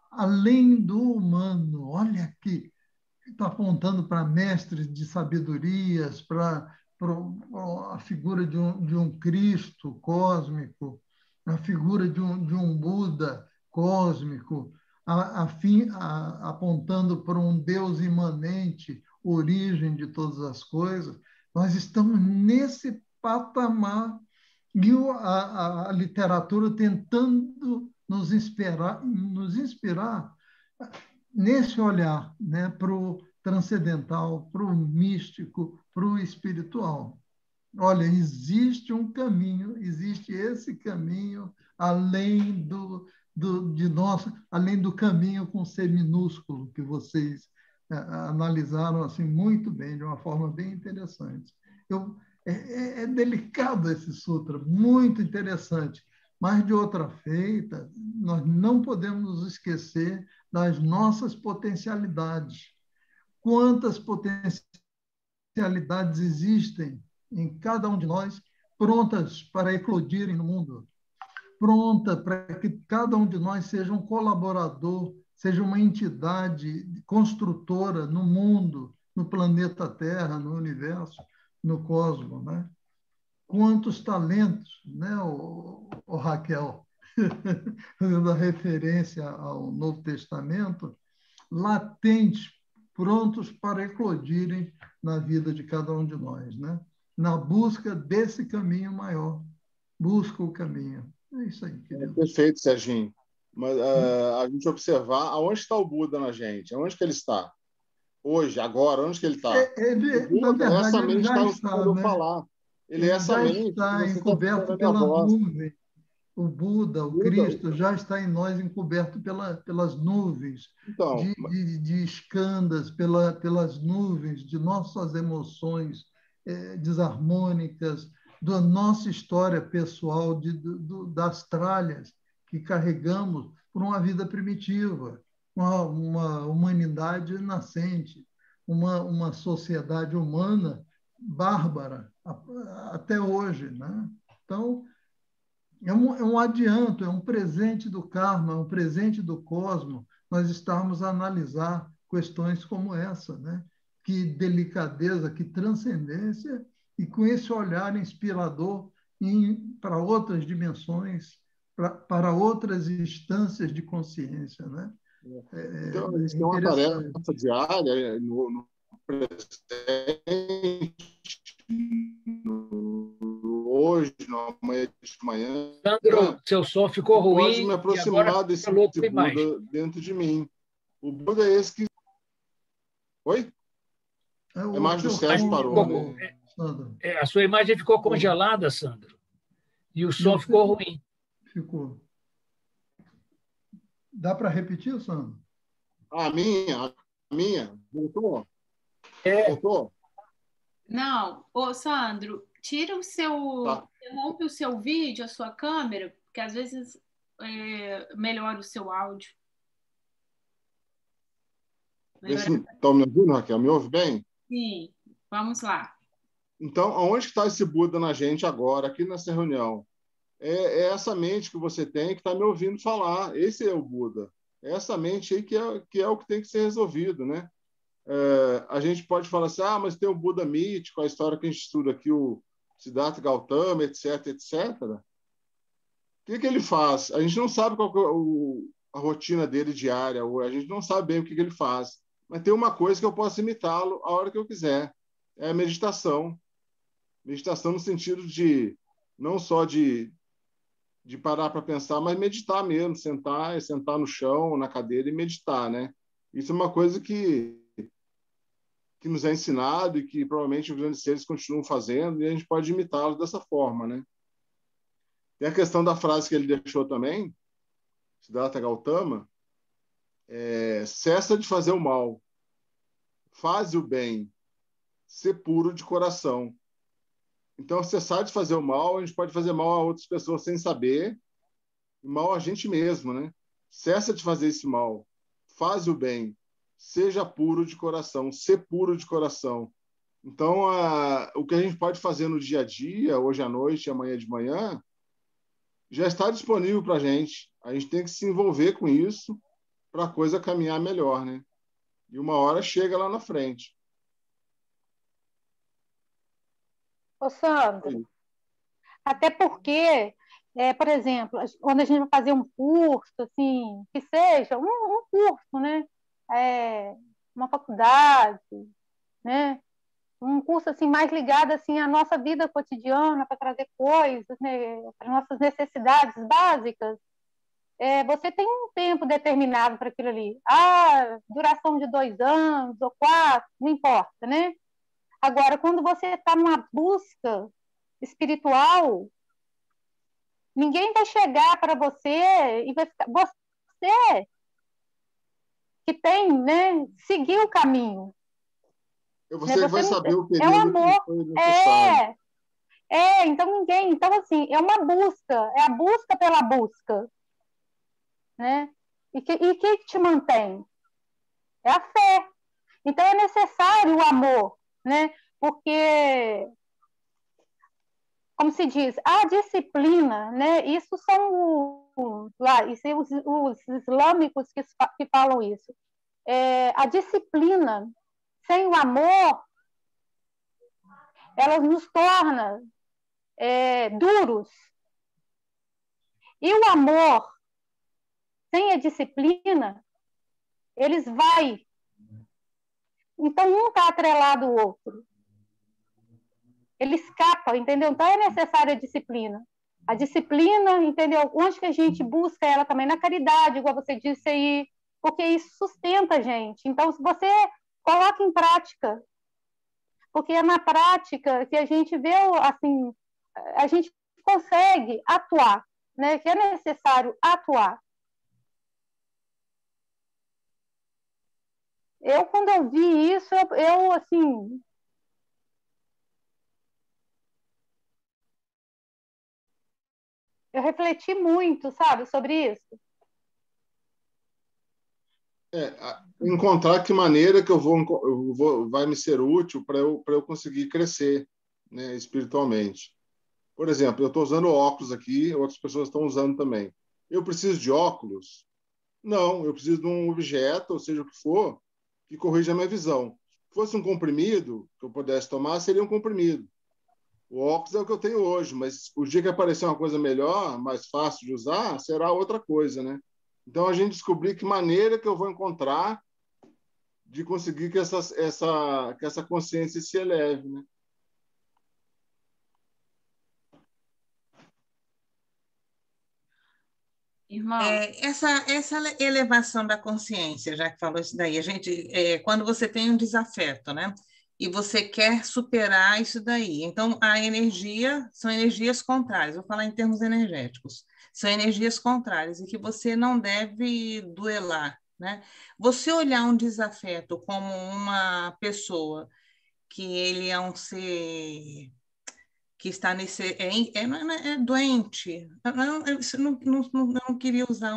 além do humano. Olha aqui, está apontando para mestres de sabedorias, para a figura de um Cristo cósmico, a figura de um Buda cósmico, apontando para um Deus imanente, origem de todas as coisas. Nós estamos nesse patamar e a literatura tentando nos inspirar nesse olhar, né, para o transcendental, para o místico, para o espiritual. Olha, existe um caminho, existe esse caminho além além do caminho com C minúsculo que vocês analisaram assim muito bem, de uma forma bem interessante. É delicado esse sutra, muito interessante, mas de outra feita, nós não podemos nos esquecer das nossas potencialidades. Quantas potencialidades existem em cada um de nós, prontas para eclodirem no mundo, pronta para que cada um de nós seja um colaborador, seja uma entidade construtora no mundo, no planeta Terra, no universo, no cosmos, né? Quantos talentos, né, o Raquel, fazendo a referência ao Novo Testamento, latentes, prontos para eclodirem na vida de cada um de nós, né? Na busca desse caminho maior. Busca o caminho. É isso aí, querido. Perfeito, Serginho. Mas a gente observar aonde está o Buda na gente, aonde que ele está? Hoje, agora, onde que ele está? Na verdade, essa ele mente já está está, quando eu né? falar. Ele é Ele essa já mente que está você está escutando encoberto a minha pela voz. nuvem. O Buda, o Buda, Cristo, já está em nós encoberto pelas nuvens então, de escandas, pelas nuvens de nossas emoções desarmônicas, da nossa história pessoal, das tralhas que carregamos por uma vida primitiva, uma humanidade nascente, uma sociedade humana bárbara até hoje, né? Então, é um adianto, é um presente do karma, é um presente do cosmos, nós estarmos a analisar questões como essa, né? Que delicadeza, que transcendência, e com esse olhar inspirador para outras dimensões, para outras instâncias de consciência, né? então, a gente É tem uma interessante. tarefa diária no presente, hoje, amanhã de manhã, Sandro, seu som ficou pode ruim me e agora aproximar desse falou tua imagem. Buda dentro de mim. O Buda é esse que... Oi? A imagem do Sérgio parou, né? Sandro. A sua imagem ficou congelada, Sandro, e o som ficou ruim. Ficou. Dá para repetir, Sandro? A minha. Voltou? Voltou? Não, ô Sandro, tira o seu, Tá. interrompe o seu vídeo, a sua câmera, porque às vezes melhora o seu áudio. Estão me ouvindo, Raquel? Me ouve bem? Sim, vamos lá. Então, aonde está esse Buda na gente agora, aqui nessa reunião? É essa mente que você tem que está me ouvindo falar. Esse é o Buda. É essa mente aí que é o que tem que ser resolvido, né? A gente pode falar assim, mas tem o Buda mítico, a história que a gente estuda aqui, o Siddhartha Gautama, etc, etc. O que ele faz? A gente não sabe qual que é a rotina dele diária, a gente não sabe bem o que ele faz, mas tem uma coisa que eu posso imitá-lo a hora que eu quiser, é a meditação. Meditação no sentido de, não só de parar para pensar, mas meditar mesmo, sentar no chão, na cadeira e meditar, né? Isso é uma coisa que nos é ensinado e que provavelmente os grandes seres continuam fazendo e a gente pode imitá-los dessa forma, né? Tem a questão da frase que ele deixou também, Siddhartha Gautama, cessa de fazer o mal, faze o bem, ser puro de coração. Então, cessar de fazer o mal, a gente pode fazer mal a outras pessoas sem saber, e mal a gente mesmo, né? Cessa de fazer esse mal, faz o bem, seja puro de coração, ser puro de coração. Então, o que a gente pode fazer no dia a dia, hoje à noite, amanhã de manhã, já está disponível para a gente. A gente tem que se envolver com isso para a coisa caminhar melhor, né? E uma hora chega lá na frente. Ô, Sandro, até porque, por exemplo, quando a gente vai fazer um curso, assim, que seja um curso, né? Uma faculdade, né? Um curso assim mais ligado assim à nossa vida cotidiana para trazer coisas, né, para nossas necessidades básicas. Você tem um tempo determinado para aquilo ali. Duração de 2 anos ou 4, não importa, né? Agora, quando você está numa busca espiritual, ninguém vai chegar para você e vai ficar. Você que tem, né? Seguir o caminho. Você Você vai saber o é o período amor. que foi necessário. Então ninguém. Então, assim, é uma busca, é a busca pela busca. Né? E que te mantém? É a fé. Então é necessário o amor, né? Porque, como se diz, a disciplina, né? Isso são os islâmicos que falam isso. A disciplina sem o amor, ela nos torna duros. E o amor sem a disciplina, eles vai. Então, um está atrelado ao outro. Ele escapa, entendeu? Então, é necessária a disciplina. A disciplina, entendeu? Onde que a gente busca ela também? Na caridade, igual você disse aí, porque isso sustenta a gente. Então, se você coloca em prática, porque é na prática que a gente vê, assim, a gente consegue atuar, né? Que é necessário atuar. Quando eu vi isso, assim, eu refleti muito, sabe, sobre isso. Encontrar que maneira que vai me ser útil para eu conseguir crescer, né, espiritualmente. Por exemplo, eu estou usando óculos aqui, outras pessoas estão usando também. Eu preciso de óculos? Não, eu preciso de um objeto, ou seja o que for, que corrija a minha visão. Se fosse um comprimido que eu pudesse tomar, seria um comprimido. O óculos é o que eu tenho hoje, mas o dia que aparecer uma coisa melhor, mais fácil de usar, será outra coisa, né? Então, a gente descobrir que maneira que eu vou encontrar de conseguir que essa consciência se eleve, né? Irmão, essa elevação da consciência, já que falou isso daí, quando você tem um desafeto, né? E você quer superar isso daí. Então, são energias contrárias, vou falar em termos energéticos, são energias contrárias e que você não deve duelar, né? Você olhar um desafeto como uma pessoa que ele é um ser que está nesse é doente. Não queria usar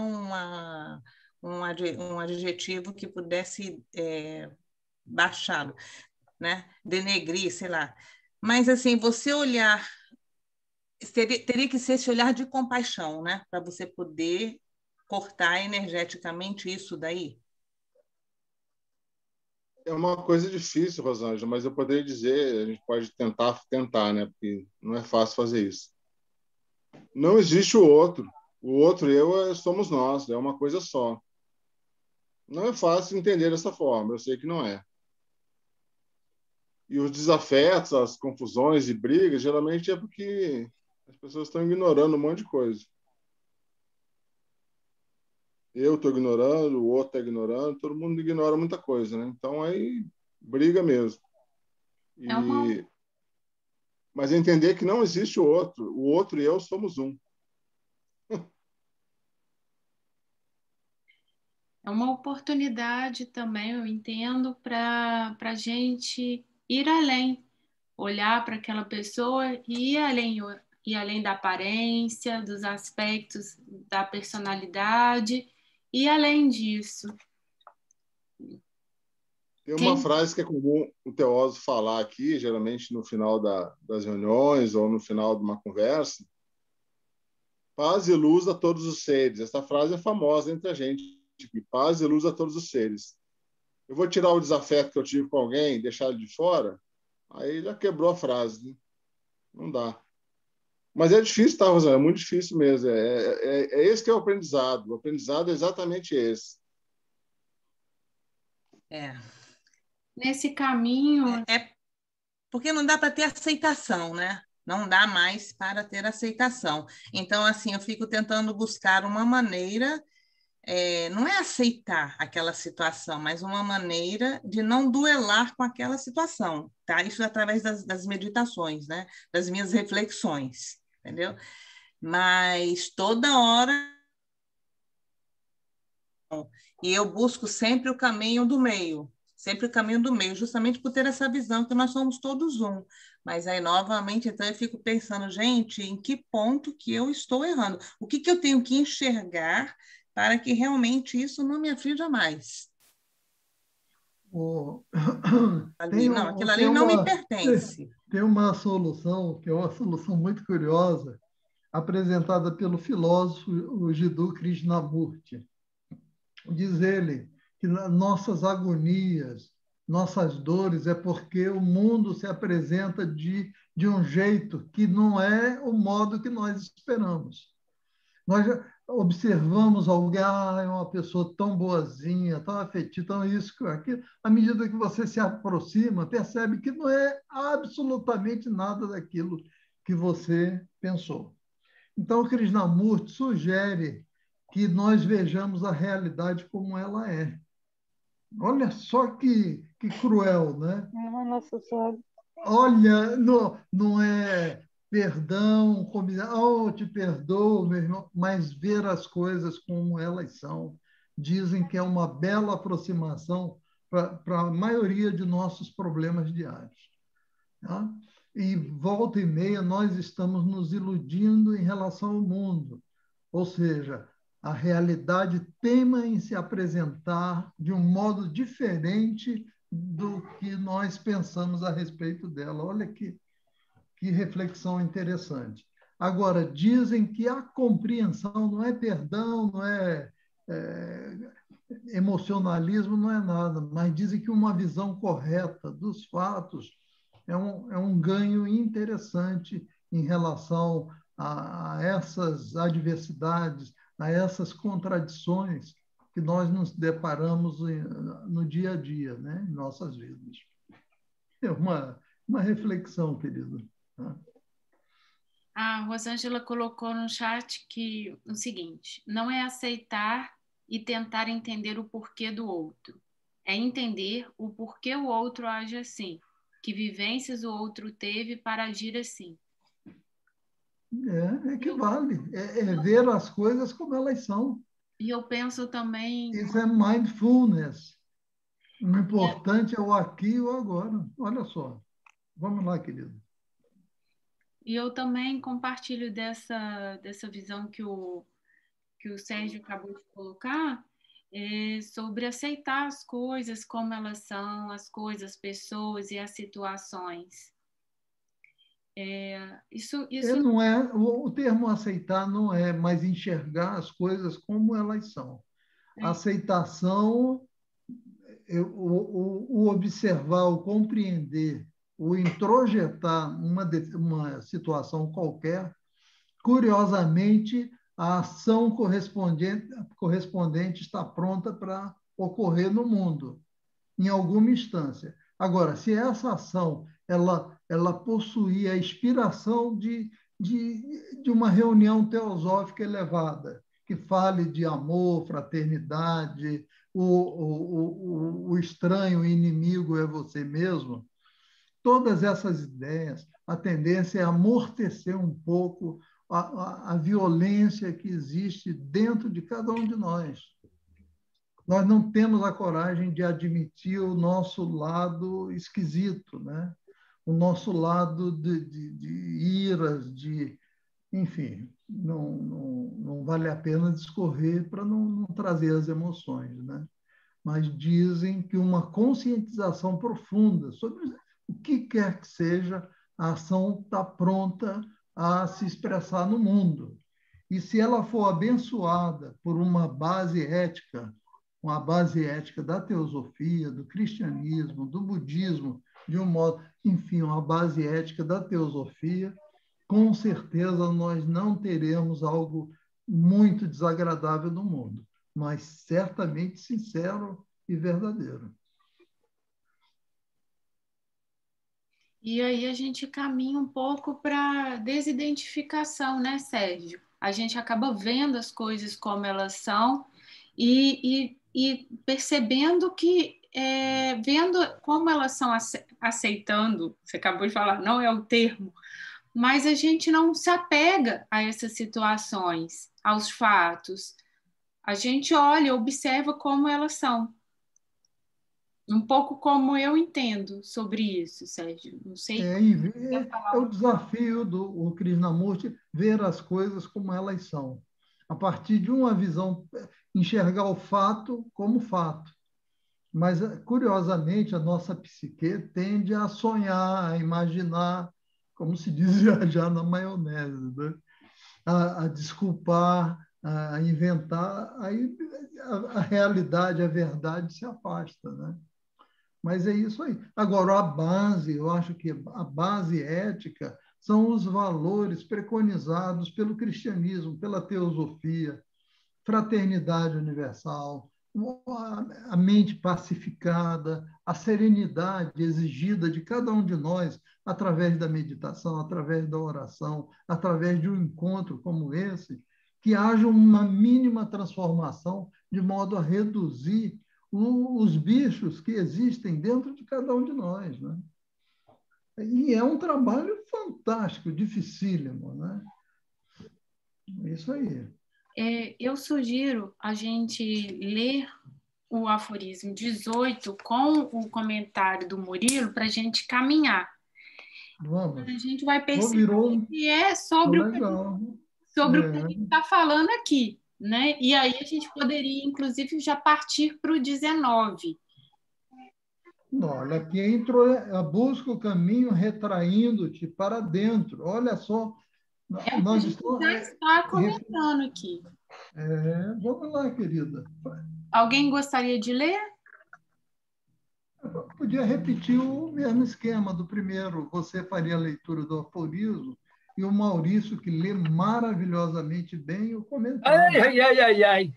um adjetivo que pudesse baixá-lo, né? Denegrir, sei lá. Mas assim, você olhar teria que ser esse olhar de compaixão, né? Para você poder cortar energeticamente isso daí. É uma coisa difícil, Rosângela, mas eu poderia dizer, a gente pode tentar, né? Porque não é fácil fazer isso. Não existe o outro. O outro e eu somos nós, é uma coisa só. Não é fácil entender dessa forma, eu sei que não é. E os desafetos, as confusões e brigas, geralmente é porque as pessoas estão ignorando um monte de coisa. Eu estou ignorando, o outro está ignorando, todo mundo ignora muita coisa, né? Então aí briga mesmo. Mas entender que não existe o outro e eu somos um. É uma oportunidade também, eu entendo, para a gente ir além, olhar para aquela pessoa e ir além da aparência, dos aspectos da personalidade, e além disso. Tem uma frase que é comum o teósofo falar aqui, geralmente no final das reuniões ou no final de uma conversa: paz e luz a todos os seres. Essa frase é famosa entre a gente. Paz e luz a todos os seres. Eu vou tirar o desafeto que eu tive com alguém, deixar ele de fora, aí já quebrou a frase. Né? Não dá. Mas é difícil, tá, Rosana? É muito difícil mesmo. É esse que é o aprendizado. O aprendizado é exatamente esse. Nesse caminho... Porque não dá para ter aceitação, né? Não dá mais para ter aceitação. Então, assim, eu fico tentando buscar uma maneira, não é aceitar aquela situação, mas uma maneira de não duelar com aquela situação, tá? Isso através das meditações, né? Das minhas reflexões, entendeu? Mas toda hora... E eu busco sempre o caminho do meio, justamente por ter essa visão que nós somos todos um. Mas aí, novamente, então eu fico pensando, gente, em que ponto que eu estou errando? O que eu tenho que enxergar para que realmente isso não me aflija mais? Aquilo ali não me pertence. Tem uma solução, que é uma solução muito curiosa, apresentada pelo filósofo o Jiddu Krishnamurti. Diz ele que nossas agonias, nossas dores, é porque o mundo se apresenta de um jeito que não é o modo que nós esperamos. Nós observamos alguém, é uma pessoa tão boazinha, tão afetiva, tão isso, aquilo. À medida que você se aproxima, percebe que não é absolutamente nada daquilo que você pensou. Então, o Krishnamurti sugere que nós vejamos a realidade como ela é. Olha só que cruel, né? Nossa Senhora. Olha, não é perdão, combinar, te perdoo, meu irmão, mas ver as coisas como elas são. Dizem que é uma bela aproximação para a maioria de nossos problemas diários. Tá? E volta e meia nós estamos nos iludindo em relação ao mundo. Ou seja, a realidade teima em se apresentar de um modo diferente do que nós pensamos a respeito dela. Olha que reflexão interessante. Agora, dizem que a compreensão não é perdão, não é emocionalismo, não é nada, mas dizem que uma visão correta dos fatos é um ganho interessante em relação a essas adversidades, a essas contradições que nós nos deparamos no dia a dia, né, em nossas vidas. É uma reflexão, querido. A Rosângela colocou no chat o seguinte: não é aceitar e tentar entender o porquê do outro, é entender o porquê o outro age assim, que vivências o outro teve para agir assim. Equivale. É ver as coisas como elas são. E eu penso também... Isso é mindfulness. O importante é o aqui e o agora. Olha só. Vamos lá, querido. E eu também compartilho dessa visão que o Sérgio acabou de colocar, sobre aceitar as coisas como elas são, as coisas, as pessoas e as situações. Isso não é, o termo aceitar não é, mas enxergar as coisas como elas são. Aceitação, o observar, o compreender, o introjetar uma situação qualquer, curiosamente, a ação correspondente está pronta para ocorrer no mundo, em alguma instância. Agora, se essa ação ela possuir a inspiração de uma reunião teosófica elevada, que fale de amor, fraternidade, o estranho, o inimigo é você mesmo, todas essas ideias, a tendência é amortecer um pouco a violência que existe dentro de cada um de nós. Nós não temos a coragem de admitir o nosso lado esquisito, né? O nosso lado de iras, enfim, não vale a pena discorrer para não trazer as emoções, né? Mas dizem que uma conscientização profunda sobre o que quer que seja, a ação está pronta a se expressar no mundo. E se ela for abençoada por uma base ética da teosofia, do cristianismo, do budismo, de um modo, enfim, uma base ética da teosofia, com certeza nós não teremos algo muito desagradável no mundo, mas certamente sincero e verdadeiro. E aí a gente caminha um pouco para desidentificação, né, Sérgio? A gente acaba vendo as coisas como elas são e percebendo que, vendo como elas são aceitando, você acabou de falar, não é o termo, mas a gente não se apega a essas situações, aos fatos. A gente olha, observa como elas são. Um pouco como eu entendo sobre isso, Sérgio. Não sei. É o desafio do Krishnamurti ver as coisas como elas são. A partir de uma visão, enxergar o fato como fato. Mas, curiosamente, a nossa psique tende a sonhar, a imaginar, como se diz já na maionese, né? A desculpar, a inventar, aí a realidade, a verdade se afasta, né? Mas é isso aí. Agora, a base, eu acho que a base ética são os valores preconizados pelo cristianismo, pela teosofia, fraternidade universal, a mente pacificada, a serenidade exigida de cada um de nós através da meditação, através da oração, através de um encontro como esse, que haja uma mínima transformação de modo a reduzir os bichos que existem dentro de cada um de nós, né? E é um trabalho fantástico, dificílimo, né? É isso aí. Eu sugiro a gente ler o aforismo 18 com o comentário do Murilo para a gente caminhar. Vamos. A gente vai perceber que é sobre o que a gente está falando aqui, né? E aí a gente poderia, inclusive, já partir para o 19. Olha, aqui entrou, busca o caminho retraindo-te para dentro. Olha só. Nós já está comentando aqui. Vamos lá, querida. Alguém gostaria de ler? Eu podia repetir o mesmo esquema do primeiro. Você faria a leitura do aforismo e o Maurício, que lê maravilhosamente bem, o comentário. Ai.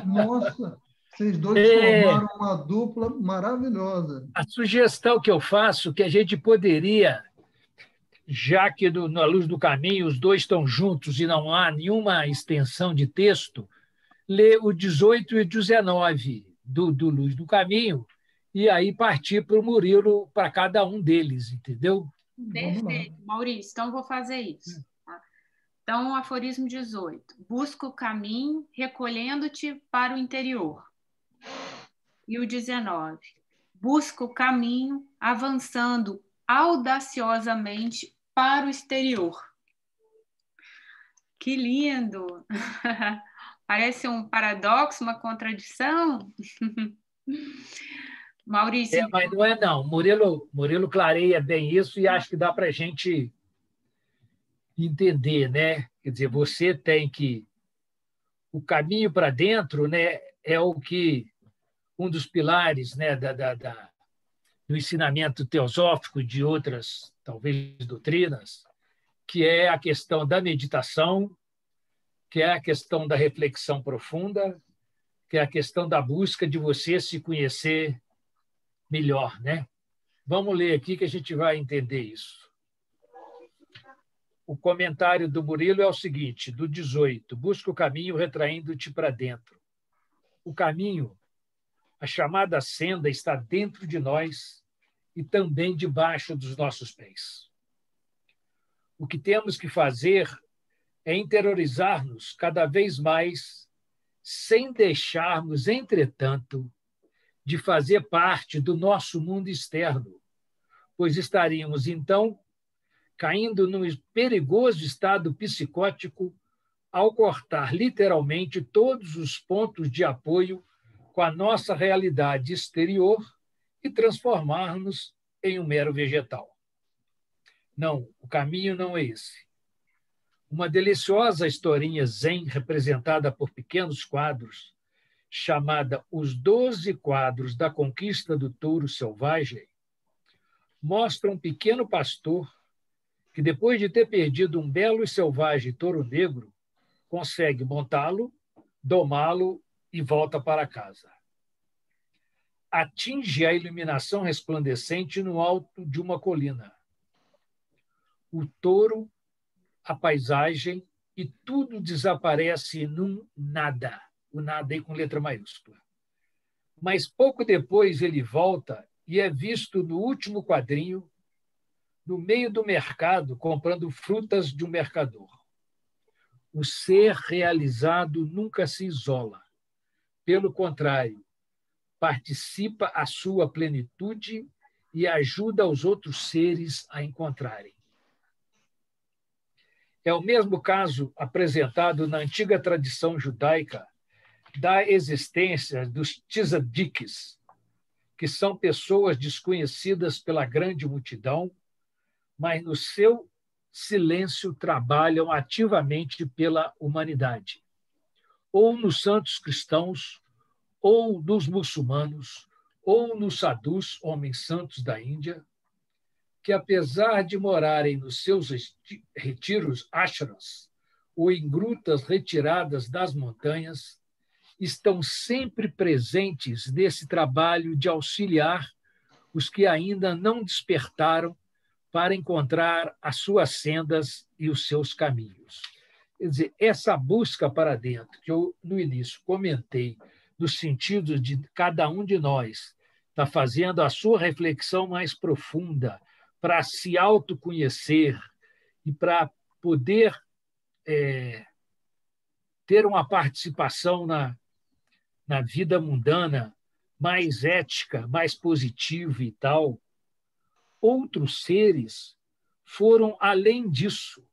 Nossa, vocês dois formaram uma dupla maravilhosa. A sugestão que eu faço é que a gente poderia, já que na Luz do Caminho os dois estão juntos e não há nenhuma extensão de texto, ler o 18 e o 19 do Luz do Caminho e aí partir para o Murilo, para cada um deles, entendeu? Perfeito, Maurício. Então, vou fazer isso. Tá? Então, o aforismo 18. Busca o caminho recolhendo-te para o interior. E o 19. Busca o caminho avançando audaciosamente para o exterior. Que lindo! Parece um paradoxo, uma contradição. Maurício. Mas não é, não. Murilo clareia bem isso e acho que dá para a gente entender, né? Quer dizer, você tem que... O caminho para dentro, né, é o que um dos pilares, né, do ensinamento teosófico de outras, talvez, doutrinas, que é a questão da meditação, que é a questão da reflexão profunda, que é a questão da busca de você se conhecer melhor, né? Vamos ler aqui que a gente vai entender isso. O comentário do Murilo é o seguinte, do 18, busca o caminho retraindo-te para dentro. O caminho, a chamada senda, está dentro de nós e também debaixo dos nossos pés. O que temos que fazer é interiorizar-nos cada vez mais sem deixarmos, entretanto, de fazer parte do nosso mundo externo, pois estaríamos, então, caindo num perigoso estado psicótico ao cortar literalmente todos os pontos de apoio com a nossa realidade exterior e transformar-nos em um mero vegetal. Não, o caminho não é esse. Uma deliciosa historinha zen representada por pequenos quadros, chamada Os 12 Quadros da Conquista do Touro Selvagem, mostra um pequeno pastor que, depois de ter perdido um belo e selvagem touro negro, consegue montá-lo, domá-lo e volta para casa. Atinge a iluminação resplandecente no alto de uma colina. O touro, a paisagem e tudo desaparece num nada. O nada aí com letra maiúscula. Mas pouco depois ele volta e é visto no último quadrinho, no meio do mercado, comprando frutas de um mercador. O ser realizado nunca se isola. Pelo contrário, participa a sua plenitude e ajuda os outros seres a encontrarem. É o mesmo caso apresentado na antiga tradição judaica da existência dos tzadiques, que são pessoas desconhecidas pela grande multidão, mas no seu silêncio trabalham ativamente pela humanidade. Ou nos santos cristãos, ou nos muçulmanos, ou nos sadhus, homens santos da Índia, que, apesar de morarem nos seus retiros ashrams ou em grutas retiradas das montanhas, estão sempre presentes nesse trabalho de auxiliar os que ainda não despertaram para encontrar as suas sendas e os seus caminhos. Quer dizer, essa busca para dentro, que eu, no início, comentei, no sentido de cada um de nós estar fazendo a sua reflexão mais profunda para se autoconhecer e para poder ter uma participação na vida mundana mais ética, mais positiva e tal. Outros seres foram além disso.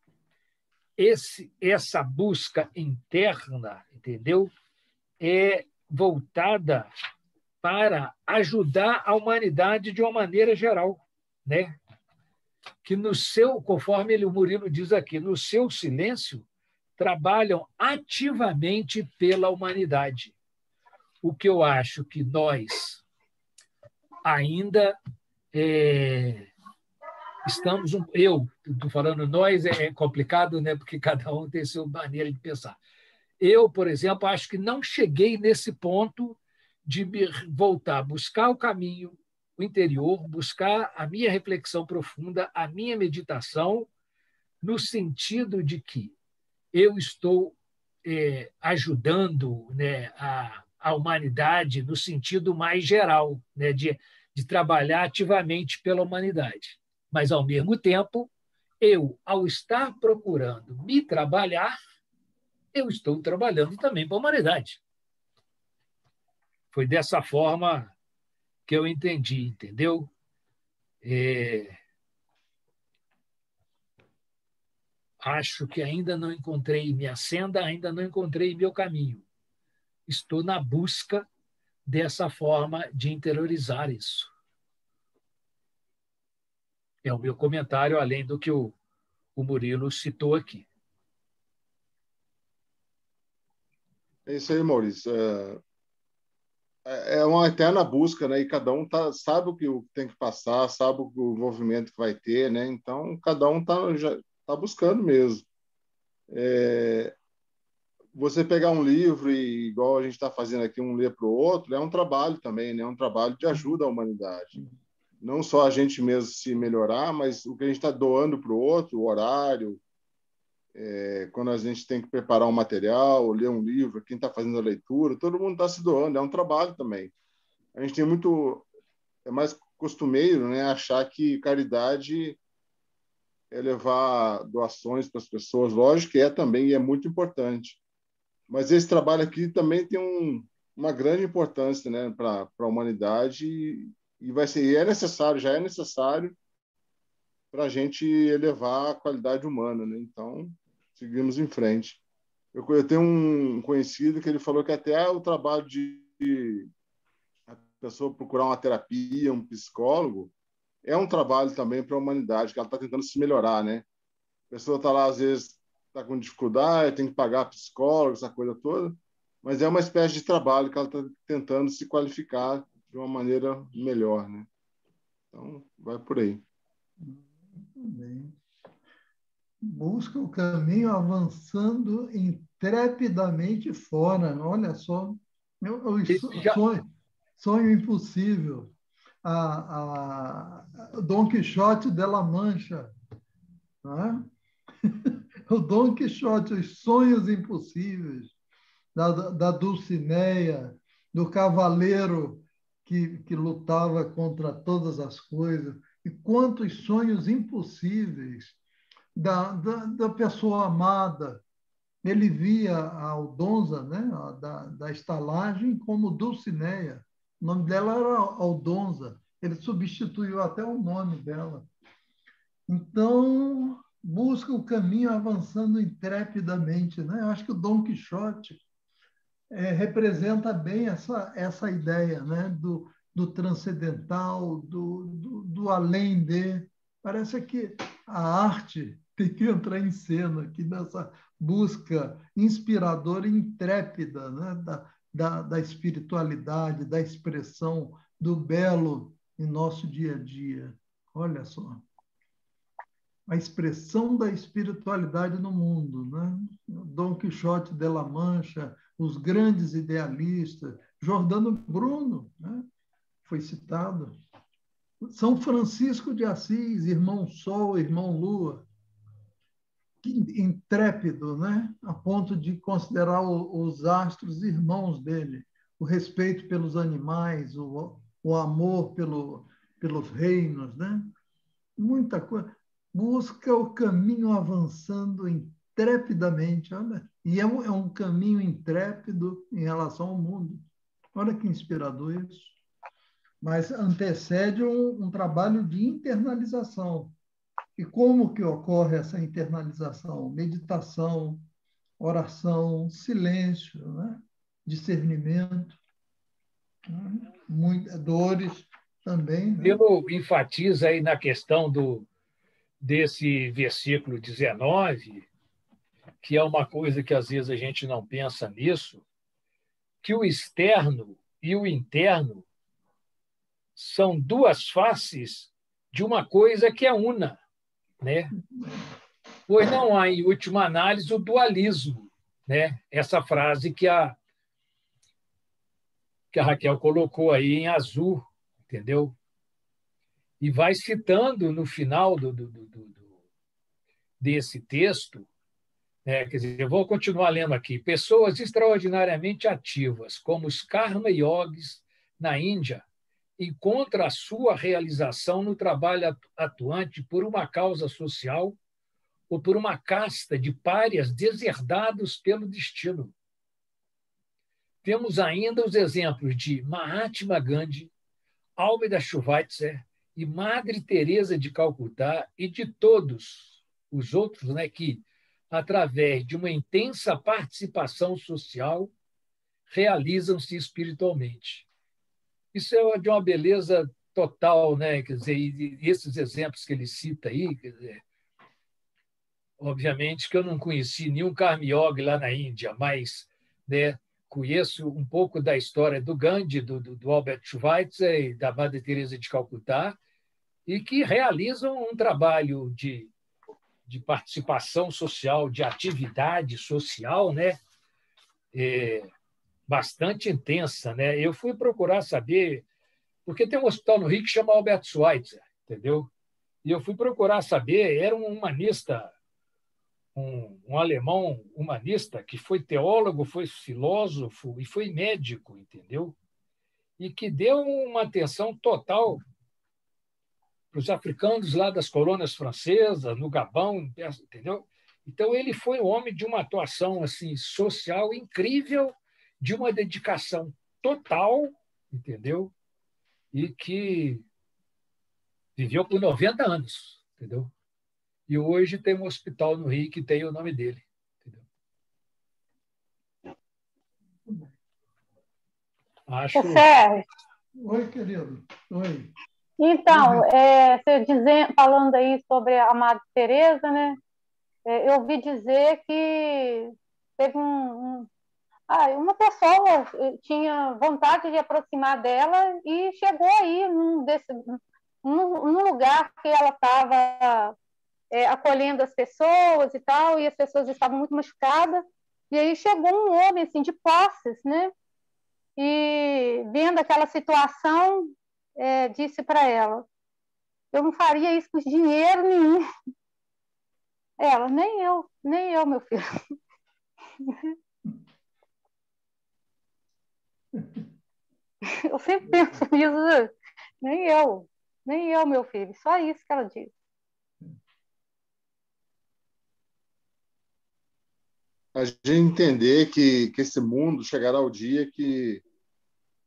Essa busca interna, entendeu? É voltada para ajudar a humanidade de uma maneira geral, né? Que no seu, conforme o Murilo diz aqui, no seu silêncio, trabalham ativamente pela humanidade. O que eu acho que nós ainda estamos... Eu estou falando nós, é complicado, né? Porque cada um tem sua maneira de pensar. Eu, por exemplo, acho que não cheguei nesse ponto de me voltar a buscar o caminho, o interior, buscar a minha reflexão profunda, a minha meditação, no sentido de que eu estou ajudando, né, a humanidade no sentido mais geral, né, de trabalhar ativamente pela humanidade. Mas, ao mesmo tempo, eu, ao estar procurando me trabalhar, eu estou trabalhando também para a humanidade. Foi dessa forma que eu entendi, entendeu? Acho que ainda não encontrei minha senda, ainda não encontrei meu caminho. Estou na busca dessa forma de interiorizar isso. É o meu comentário, além do que o Murilo citou aqui. É isso aí, Maurício. É uma eterna busca, né? E cada um sabe o que tem que passar, sabe o movimento que vai ter, né? Então, cada um já tá buscando mesmo. Você pegar um livro e, igual a gente está fazendo aqui, um ler para o outro, é um trabalho também, né? É um trabalho de ajuda à humanidade. Não só a gente mesmo se melhorar, mas o que a gente está doando para o outro, o horário, quando a gente tem que preparar um material, ler um livro, quem está fazendo a leitura, todo mundo está se doando, é um trabalho também. A gente tem é mais costumeiro, né, achar que caridade é levar doações para as pessoas, lógico que é também, e é muito importante. Mas esse trabalho aqui também tem uma grande importância, né, para a humanidade e vai ser, e é necessário, já é necessário para a gente elevar a qualidade humana, né? Então, seguimos em frente. Eu tenho um conhecido que ele falou que até o trabalho de a pessoa procurar uma terapia, um psicólogo, é um trabalho também para a humanidade, que ela está tentando se melhorar, né? A pessoa está lá, às vezes, está com dificuldade, tem que pagar psicólogo, essa coisa toda, mas é uma espécie de trabalho que ela está tentando se qualificar de uma maneira melhor, né? Então, vai por aí. Muito bem. Busca o caminho avançando intrepidamente fora. Olha só, sonho impossível. Dom Quixote de La Mancha, não é? O Dom Quixote, os sonhos impossíveis, da Dulcineia, do cavaleiro que lutava contra todas as coisas. E quantos sonhos impossíveis da pessoa amada. Ele via a Aldonza, né, da estalagem, como Dulcineia. O nome dela era Aldonza. Ele substituiu até o nome dela. Então, busca o caminho avançando intrepidamente. Né? Eu acho que o Dom Quixote representa bem essa ideia, né? do transcendental, do além de. Parece que a arte tem que entrar em cena aqui nessa busca inspiradora e intrépida, né? da espiritualidade, da expressão do belo em nosso dia a dia. Olha só. A expressão da espiritualidade no mundo. Né? Dom Quixote de La Mancha, os grandes idealistas, Giordano Bruno, né? Foi citado. São Francisco de Assis, irmão Sol, irmão Lua, intrépido, né? A ponto de considerar os astros irmãos dele, o respeito pelos animais, o amor pelos reinos, né? Muita coisa. Busca o caminho avançando intrepidamente, olha, e é um caminho intrépido em relação ao mundo. Olha que inspirador isso. Mas antecede um trabalho de internalização. E como que ocorre essa internalização? Meditação, oração, silêncio, né? Discernimento, né? Dores também. Né? Ele enfatiza aí na questão desse versículo 19, que é uma coisa que às vezes a gente não pensa nisso, que o externo e o interno são duas faces de uma coisa que é una, né? Pois não há, em última análise, o dualismo, né? Essa frase que a Raquel colocou aí em azul, entendeu? E vai citando no final desse texto, né? Quer dizer, eu vou continuar lendo aqui. Pessoas extraordinariamente ativas, como os Karma Yogis na Índia, encontram a sua realização no trabalho atuante por uma causa social ou por uma casta de párias deserdados pelo destino. Temos ainda os exemplos de Mahatma Gandhi, Albert Schweitzer e Madre Teresa de Calcutá e de todos os outros, né, que, através de uma intensa participação social, realizam-se espiritualmente. Isso é de uma beleza total, né? Quer dizer, e esses exemplos que ele cita aí, quer dizer, obviamente que eu não conheci nenhum Karma Yogi lá na Índia, mas, né, conheço um pouco da história do Gandhi, do Albert Schweitzer e da Madre Teresa de Calcutá, e que realizam um trabalho de participação social, de atividade social, né? Bastante intensa, né? Eu fui procurar saber, porque tem um hospital no Rio que chama Albert Schweitzer, entendeu? E eu fui procurar saber, era um humanista, um alemão humanista que foi teólogo, foi filósofo e foi médico, entendeu? E que deu uma atenção total para os africanos lá das colônias francesas, no Gabão, entendeu? Então, ele foi um homem de uma atuação assim, social incrível, de uma dedicação total, entendeu? E que viveu por 90 anos, entendeu? E hoje tem um hospital no Rio que tem o nome dele. Entendeu? Acho. Sérgio. Oi, querido. Oi. Então, você falando aí sobre a Madre Teresa, né? Eu ouvi dizer que teve uma pessoa tinha vontade de aproximar dela e chegou aí num lugar que ela estava acolhendo as pessoas e tal, e as pessoas estavam muito machucadas, e aí chegou um homem assim de posses, né? E vendo aquela situação, disse para ela: eu não faria isso por dinheiro nenhum. Ela: nem eu, meu filho. Eu sempre penso nisso, nem eu, meu filho. Só isso que ela disse. A gente entender que esse mundo chegará ao dia que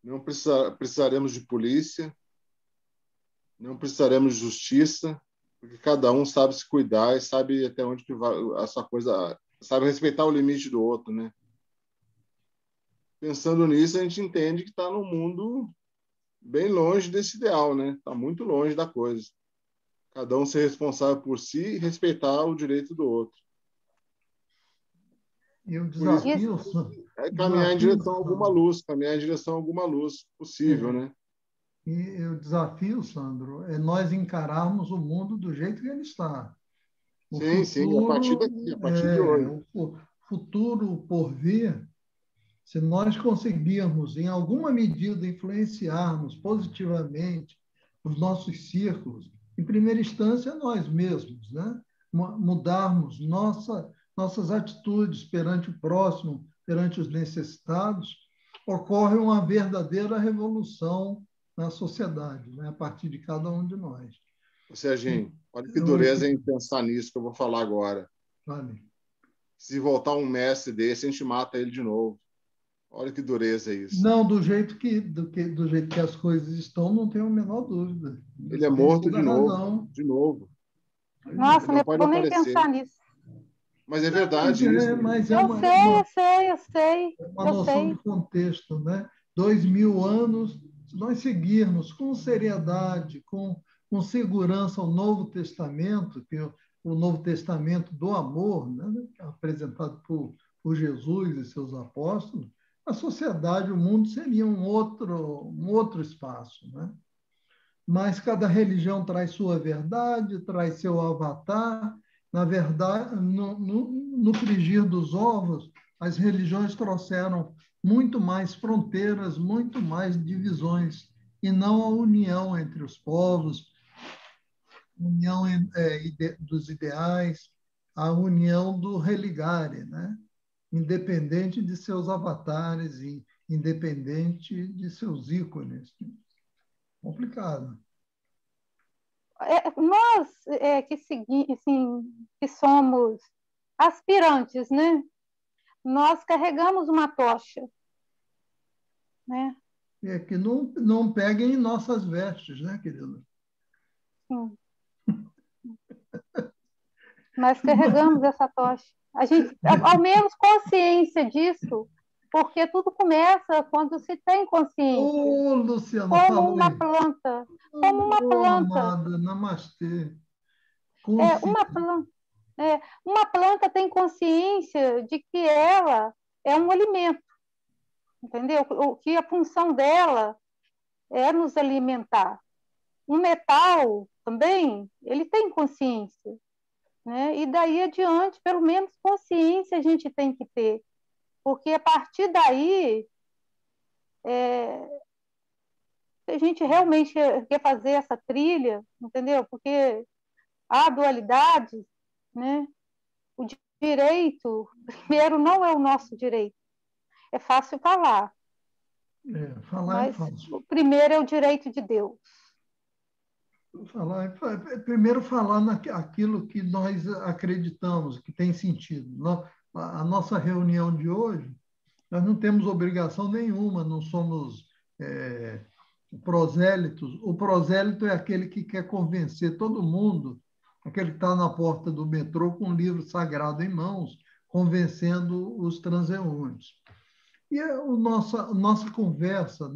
não precisaremos de polícia, não precisaremos de justiça, porque cada um sabe se cuidar e sabe até onde que vai a sua coisa, sabe respeitar o limite do outro, né? Pensando nisso, a gente entende que está num mundo bem longe desse ideal, né? Está muito longe da coisa. Cada um ser responsável por si e respeitar o direito do outro. E o desafio é caminhar em direção a alguma luz, possível, né? E o desafio, Sandro, é nós encararmos o mundo do jeito que ele está. Sim, a partir daqui, a partir de hoje. O futuro por vir, se nós conseguirmos, em alguma medida, influenciarmos positivamente os nossos círculos, em primeira instância, nós mesmos, né? Mudarmos nossas atitudes perante o próximo, perante os necessitados, ocorre uma verdadeira revolução na sociedade, né? A partir de cada um de nós. Serginho, olha que dureza em pensar nisso que eu vou falar agora. Vale. Se voltar um mestre desse, a gente mata ele de novo. Olha que dureza isso. Não, do jeito que as coisas estão, não tenho a menor dúvida. Ele é morto de novo. De novo. Nossa, não vou nem pensar nisso. Mas é verdade isso. Mas eu sei. É uma noção de contexto, né? 2000 anos, se nós seguirmos com seriedade, com segurança o Novo Testamento, que é o Novo Testamento do amor, né? Apresentado por Jesus e seus apóstolos, a sociedade, o mundo seria um outro espaço, né? Mas cada religião traz sua verdade, traz seu avatar. Na verdade, no frigir dos ovos, as religiões trouxeram muito mais fronteiras, muito mais divisões, e não a união entre os povos, a união dos ideais, a união do religare, né? Independente de seus avatares e independente de seus ícones. Complicado. Nós que somos aspirantes, né? Nós carregamos uma tocha, né? Que não peguem em nossas vestes, né, querido? Sim. Nós carregamos essa tocha. A gente, ao menos, consciência disso, porque tudo começa quando se tem consciência. Luciana, como uma planta. Como uma planta. Amada, namastê. Uma planta tem consciência de que ela é um alimento, entendeu? Que a função dela é nos alimentar. Um metal também, ele tem consciência, né? E daí adiante, pelo menos consciência a gente tem que ter, porque a partir daí, se a gente realmente quer fazer essa trilha, entendeu? Porque há dualidade, né? O direito, primeiro, não é o nosso direito. É fácil falar. Falar é fácil. O primeiro é o direito de Deus. Primeiro falar aquilo que nós acreditamos, que tem sentido. A nossa reunião de hoje, nós não temos obrigação nenhuma, não somos prosélitos. O prosélito é aquele que quer convencer todo mundo, aquele que está na porta do metrô com um livro sagrado em mãos, convencendo os transeuntes. E nossa conversa,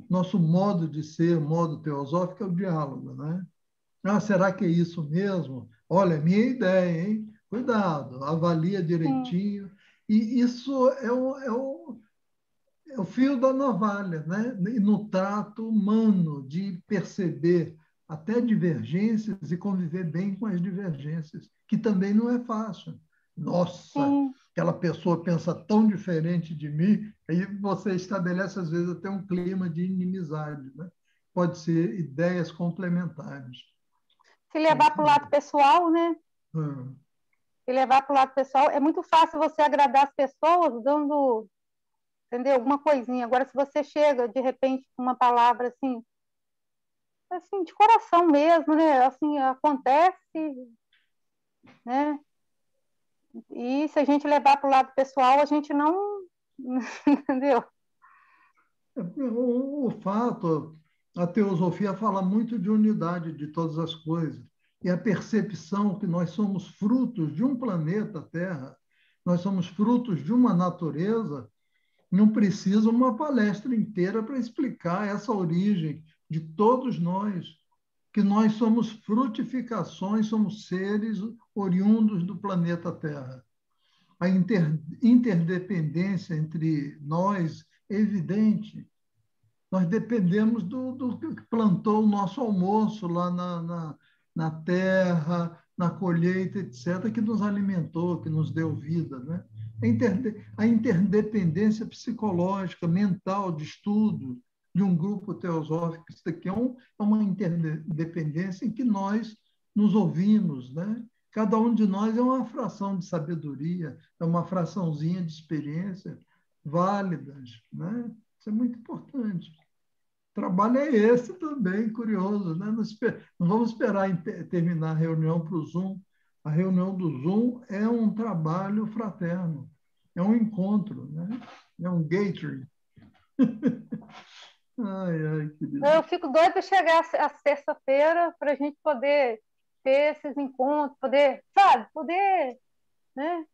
nosso modo de ser, modo teosófico, é o diálogo, né? Será que é isso mesmo? Olha, é minha ideia, hein? Cuidado, avalia direitinho. E isso é o fio da navalha, né? E no trato humano, de perceber até divergências e conviver bem com as divergências, que também não é fácil. Nossa, aquela pessoa pensa tão diferente de mim, aí você estabelece, às vezes, até um clima de inimizade, né? Pode ser ideias complementares. Se levar para o lado pessoal, né? Se levar para o lado pessoal, é muito fácil você agradar as pessoas dando, entendeu? Alguma coisinha. Agora, se você chega, de repente, com uma palavra assim, de coração mesmo, né? Assim, acontece, né? E se a gente levar para o lado pessoal, a gente não... Entendeu? O fato, a teosofia fala muito de unidade de todas as coisas. E a percepção que nós somos frutos de um planeta Terra, nós somos frutos de uma natureza, não precisa uma palestra inteira para explicar essa origem de todos nós, que nós somos frutificações, somos seres oriundos do planeta Terra. A interdependência entre nós é evidente. Nós dependemos do que plantou o nosso almoço lá na terra, na colheita, etc., que nos alimentou, que nos deu vida, né? A interdependência psicológica, mental, de estudo de um grupo teosófico, isso aqui é uma interdependência em que nós nos ouvimos, né? Cada um de nós é uma fração de sabedoria, é uma fraçãozinha de experiência válidas, né? Isso é muito importante. O trabalho é esse também, curioso, né? Não vamos esperar terminar a reunião para o Zoom. A reunião do Zoom é um trabalho fraterno, é um encontro, né? É um gathering. Ai, querido. Eu fico doida para chegar a sexta-feira para a gente poder ter esses encontros, poder, né?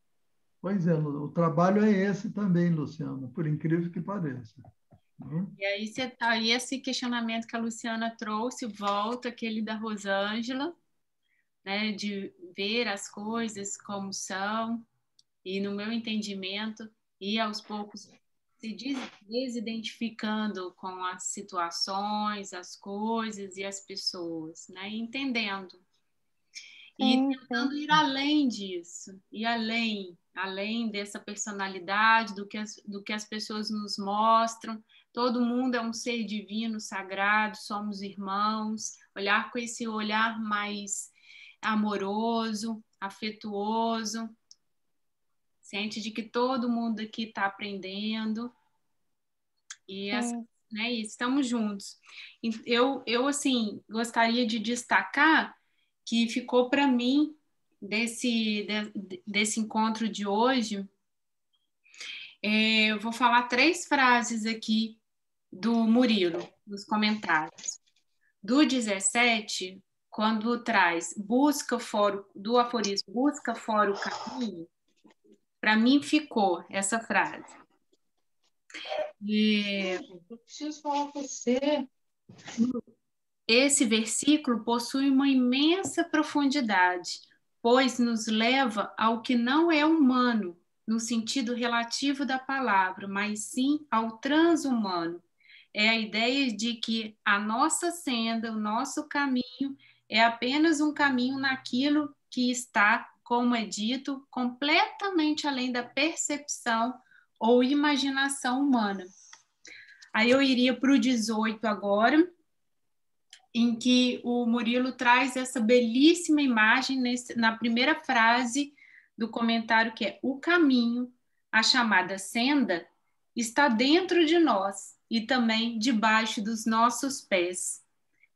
Pois é, o trabalho é esse também, Luciana, por incrível que pareça. E aí esse questionamento que a Luciana trouxe, volta aquele da Rosângela, né, de ver as coisas como são, e no meu entendimento, ir aos poucos se desidentificando com as situações, as coisas e as pessoas, né, entendendo. E tentando ir além disso, e além dessa personalidade, do que as pessoas nos mostram. Todo mundo é um ser divino, sagrado, somos irmãos. Olhar com esse olhar mais amoroso, afetuoso, ciente de que todo mundo aqui está aprendendo. E né, estamos juntos. Eu assim, gostaria de destacar que ficou para mim desse encontro de hoje. Eu vou falar 3 frases aqui do Murilo, nos comentários. Do 17, quando traz do aforismo, busca fora o caminho, para mim ficou essa frase. Eu preciso falar com você. Esse versículo possui uma imensa profundidade, pois nos leva ao que não é humano, no sentido relativo da palavra, mas sim ao transhumano. É a ideia de que a nossa senda, o nosso caminho, é apenas um caminho naquilo que está, como é dito, completamente além da percepção ou imaginação humana. Aí eu iria para o 18 agora, em que o Murilo traz essa belíssima imagem na primeira frase do comentário, que é: o caminho, a chamada senda, está dentro de nós e também debaixo dos nossos pés.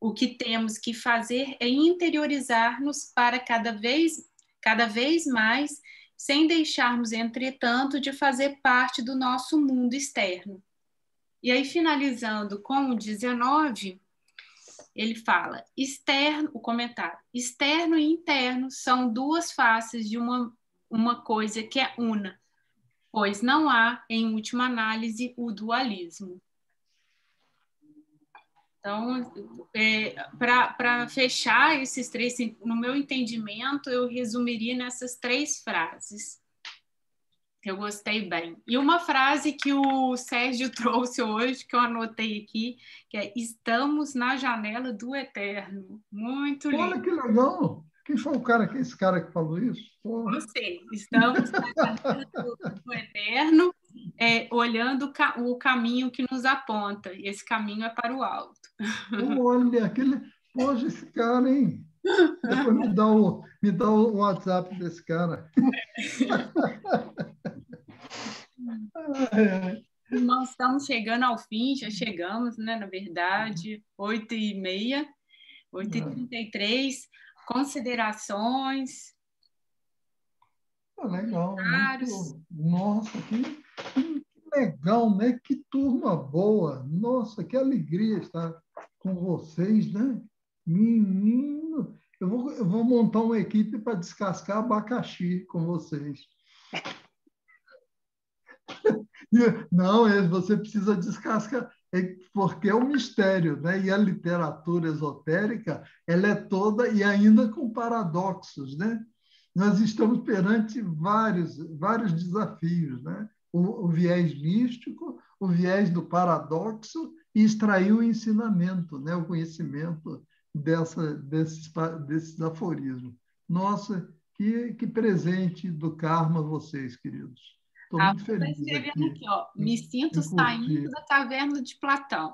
O que temos que fazer é interiorizar-nos para cada vez mais, sem deixarmos, entretanto, de fazer parte do nosso mundo externo. E aí, finalizando com o 19, ele fala, o comentário, externo e interno são duas faces de uma coisa que é una, pois não há, em última análise, o dualismo. Então, para fechar esses três, no meu entendimento, eu resumiria nessas 3 frases, que eu gostei bem. E uma frase que o Sérgio trouxe hoje, que eu anotei aqui, que é estamos na janela do eterno. Muito lindo. Olha que legal! Quem foi esse cara que falou isso? Porra. Você, estamos na janela do eterno, olhando o caminho que nos aponta, e esse caminho é para o alto. Olha, hoje esse cara, hein? Depois me dá o WhatsApp desse cara. Nós estamos chegando ao fim, já chegamos, né? Na verdade, 8h30, 8h33. Considerações? Legal. Nossa, que legal, né? Que turma boa. Nossa, que alegria estar com vocês, né? Menino, eu vou montar uma equipe para descascar abacaxi com vocês. Não, você precisa descascar, porque é um mistério, né? E a literatura esotérica, ela é toda, e ainda com paradoxos, né? Nós estamos perante vários desafios, né? O viés místico, o viés do paradoxo e extrair o ensinamento, né? O conhecimento desses aforismos. Nossa, que presente do karma vocês, queridos. Estou muito feliz escrevendo aqui, ó, me sinto saindo da caverna de Platão.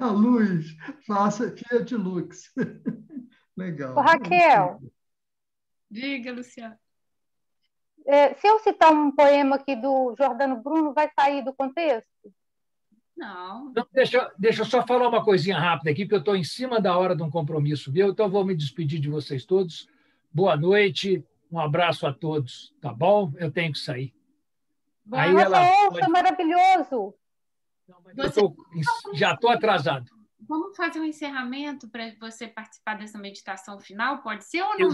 A luz, faça Fiat Lux. Legal. Ô, Raquel. Diga, Luciana. Se eu citar um poema aqui do Jordano Bruno, vai sair do contexto? Não. Deixa eu só falar uma coisinha rápida aqui, porque eu estou em cima da hora de um compromisso meu, então vou me despedir de vocês todos. Boa noite, um abraço a todos, tá bom? Eu tenho que sair. Aí Rafael, foi maravilhoso. Já estou atrasado. Vamos fazer um encerramento para você participar dessa meditação final? Pode ser ou não?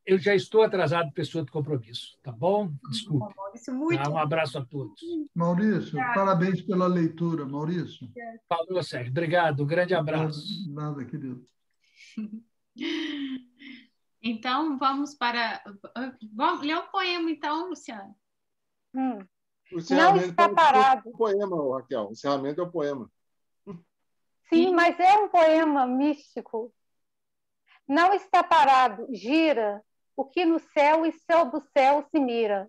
Eu já estou atrasado, pessoa de compromisso, tá bom? Desculpe. Muito um abraço a todos. Maurício, parabéns pela leitura, Maurício. Falou, Sérgio. Obrigado, um grande abraço. Nada, querido. Então, vamos para... Vamos ler o poema, então, Luciana. Não está parado. O poema, Raquel. O encerramento é o poema. Sim, mas é um poema místico. Não está parado, gira, o que no céu e céu do céu se mira.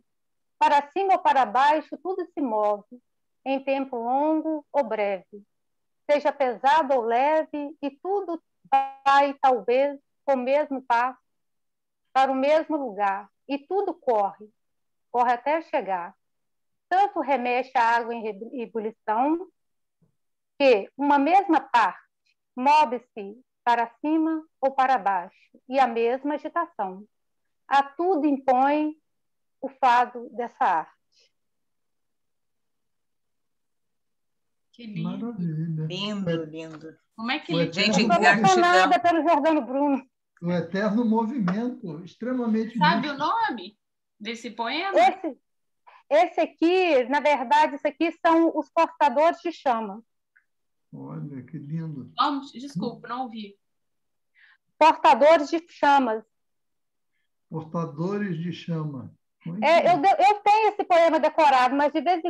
Para cima ou para baixo, tudo se move, em tempo longo ou breve. Seja pesado ou leve, e tudo vai, talvez, com o mesmo passo, para o mesmo lugar. E tudo corre até chegar. Tanto remexe a água em ebulição, que uma mesma parte move-se para cima ou para baixo, e a mesma agitação. A tudo impõe o fado dessa arte. Que lindo. Maravilha. Lindo, lindo. Como é que ele... Gente, Estou emocionada pelo Jordano Bruno. O eterno movimento, extremamente Sabe místico. o nome desse poema? Esse aqui, na verdade, isso aqui são os portadores de chama. Olha, que lindo. Desculpa, não ouvi. Portadores de chamas. Portadores de chama. Eu tenho esse poema decorado, mas de vez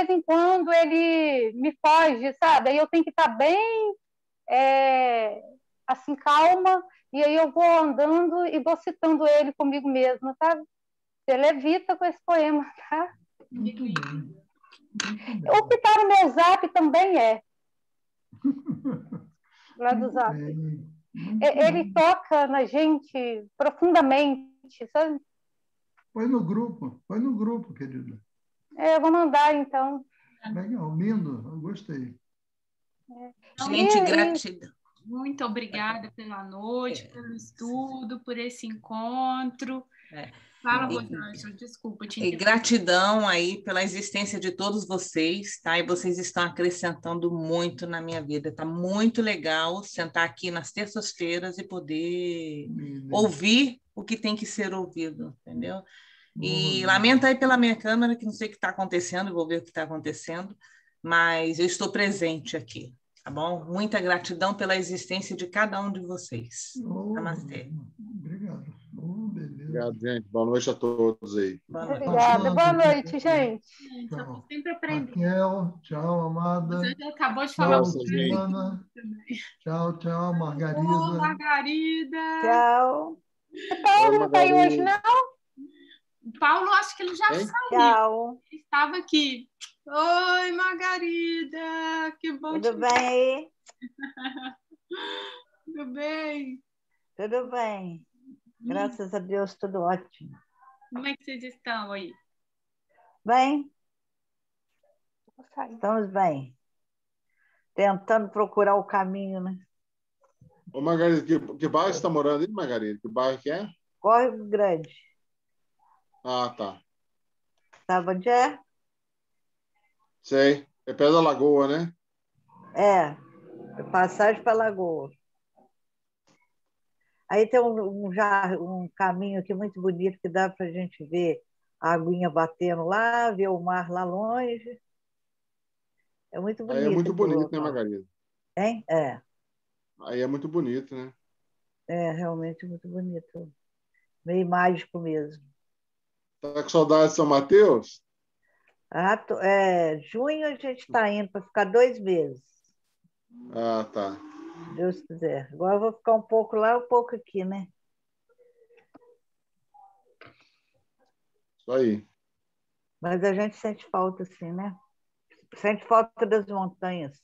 em quando ele me foge, sabe? Aí eu tenho que estar bem assim, calma, e aí eu vou andando e vou citando ele comigo mesma, sabe? Você levita com esse poema, tá? Muito bem. O que está no meu zap também é. Lá do zap. Ele toca na gente profundamente, sabe? Põe no grupo, querida. Eu vou mandar, então. Legal, lindo, eu gostei. Gente, gratidão. Muito obrigada pela noite, pelo estudo, por esse encontro. Fala, Rosângela, desculpa te E gratidão aí pela existência de todos vocês, tá? E vocês estão acrescentando muito na minha vida. Tá muito legal sentar aqui nas terças-feiras e poder ouvir o que tem que ser ouvido, entendeu? E lamento aí pela minha câmera, que não sei o que está acontecendo, vou ver o que está acontecendo, mas eu estou presente aqui, tá bom? Muita gratidão pela existência de cada um de vocês. Namastê. Obrigado. Beleza. Obrigado, gente. Boa noite a todos aí. Obrigada. Boa noite, gente. Eu estou sempre aprendendo. Raquel, tchau, amada. Você já acabou de falar. Tchau, Luciana. Tchau, tchau, Margarida. Ô, Margarida. Tchau. O Paulo não está aí hoje, não? O Paulo, acho que ele já saiu. Tchau. Ele estava aqui. Oi, Margarida. Que bom Tudo bem aí? Tudo bem? Tudo bem. Graças a Deus, tudo ótimo. Como é que vocês estão aí? Bem? Estamos bem. Tentando procurar o caminho, né? Ô, Margarida, que bairro você está morando aí, Margarida? Que bairro que é? Córrego Grande. Ah, tá. Sabe onde é? Sei. É perto da Lagoa, né? É passagem para Lagoa. Aí tem um caminho aqui muito bonito que dá para a gente ver a aguinha batendo lá, ver o mar lá longe. É muito bonito. Aí é muito bonito, né, local. Margarida? Hein? É. Aí é muito bonito, né? É realmente muito bonito. Meio mágico mesmo. Tá com saudade de São Mateus? Junho a gente está indo para ficar 2 meses. Ah, tá. Se Deus quiser. Agora eu vou ficar um pouco lá, um pouco aqui, né? Isso aí. Mas a gente sente falta, assim, né? Sente falta das montanhas.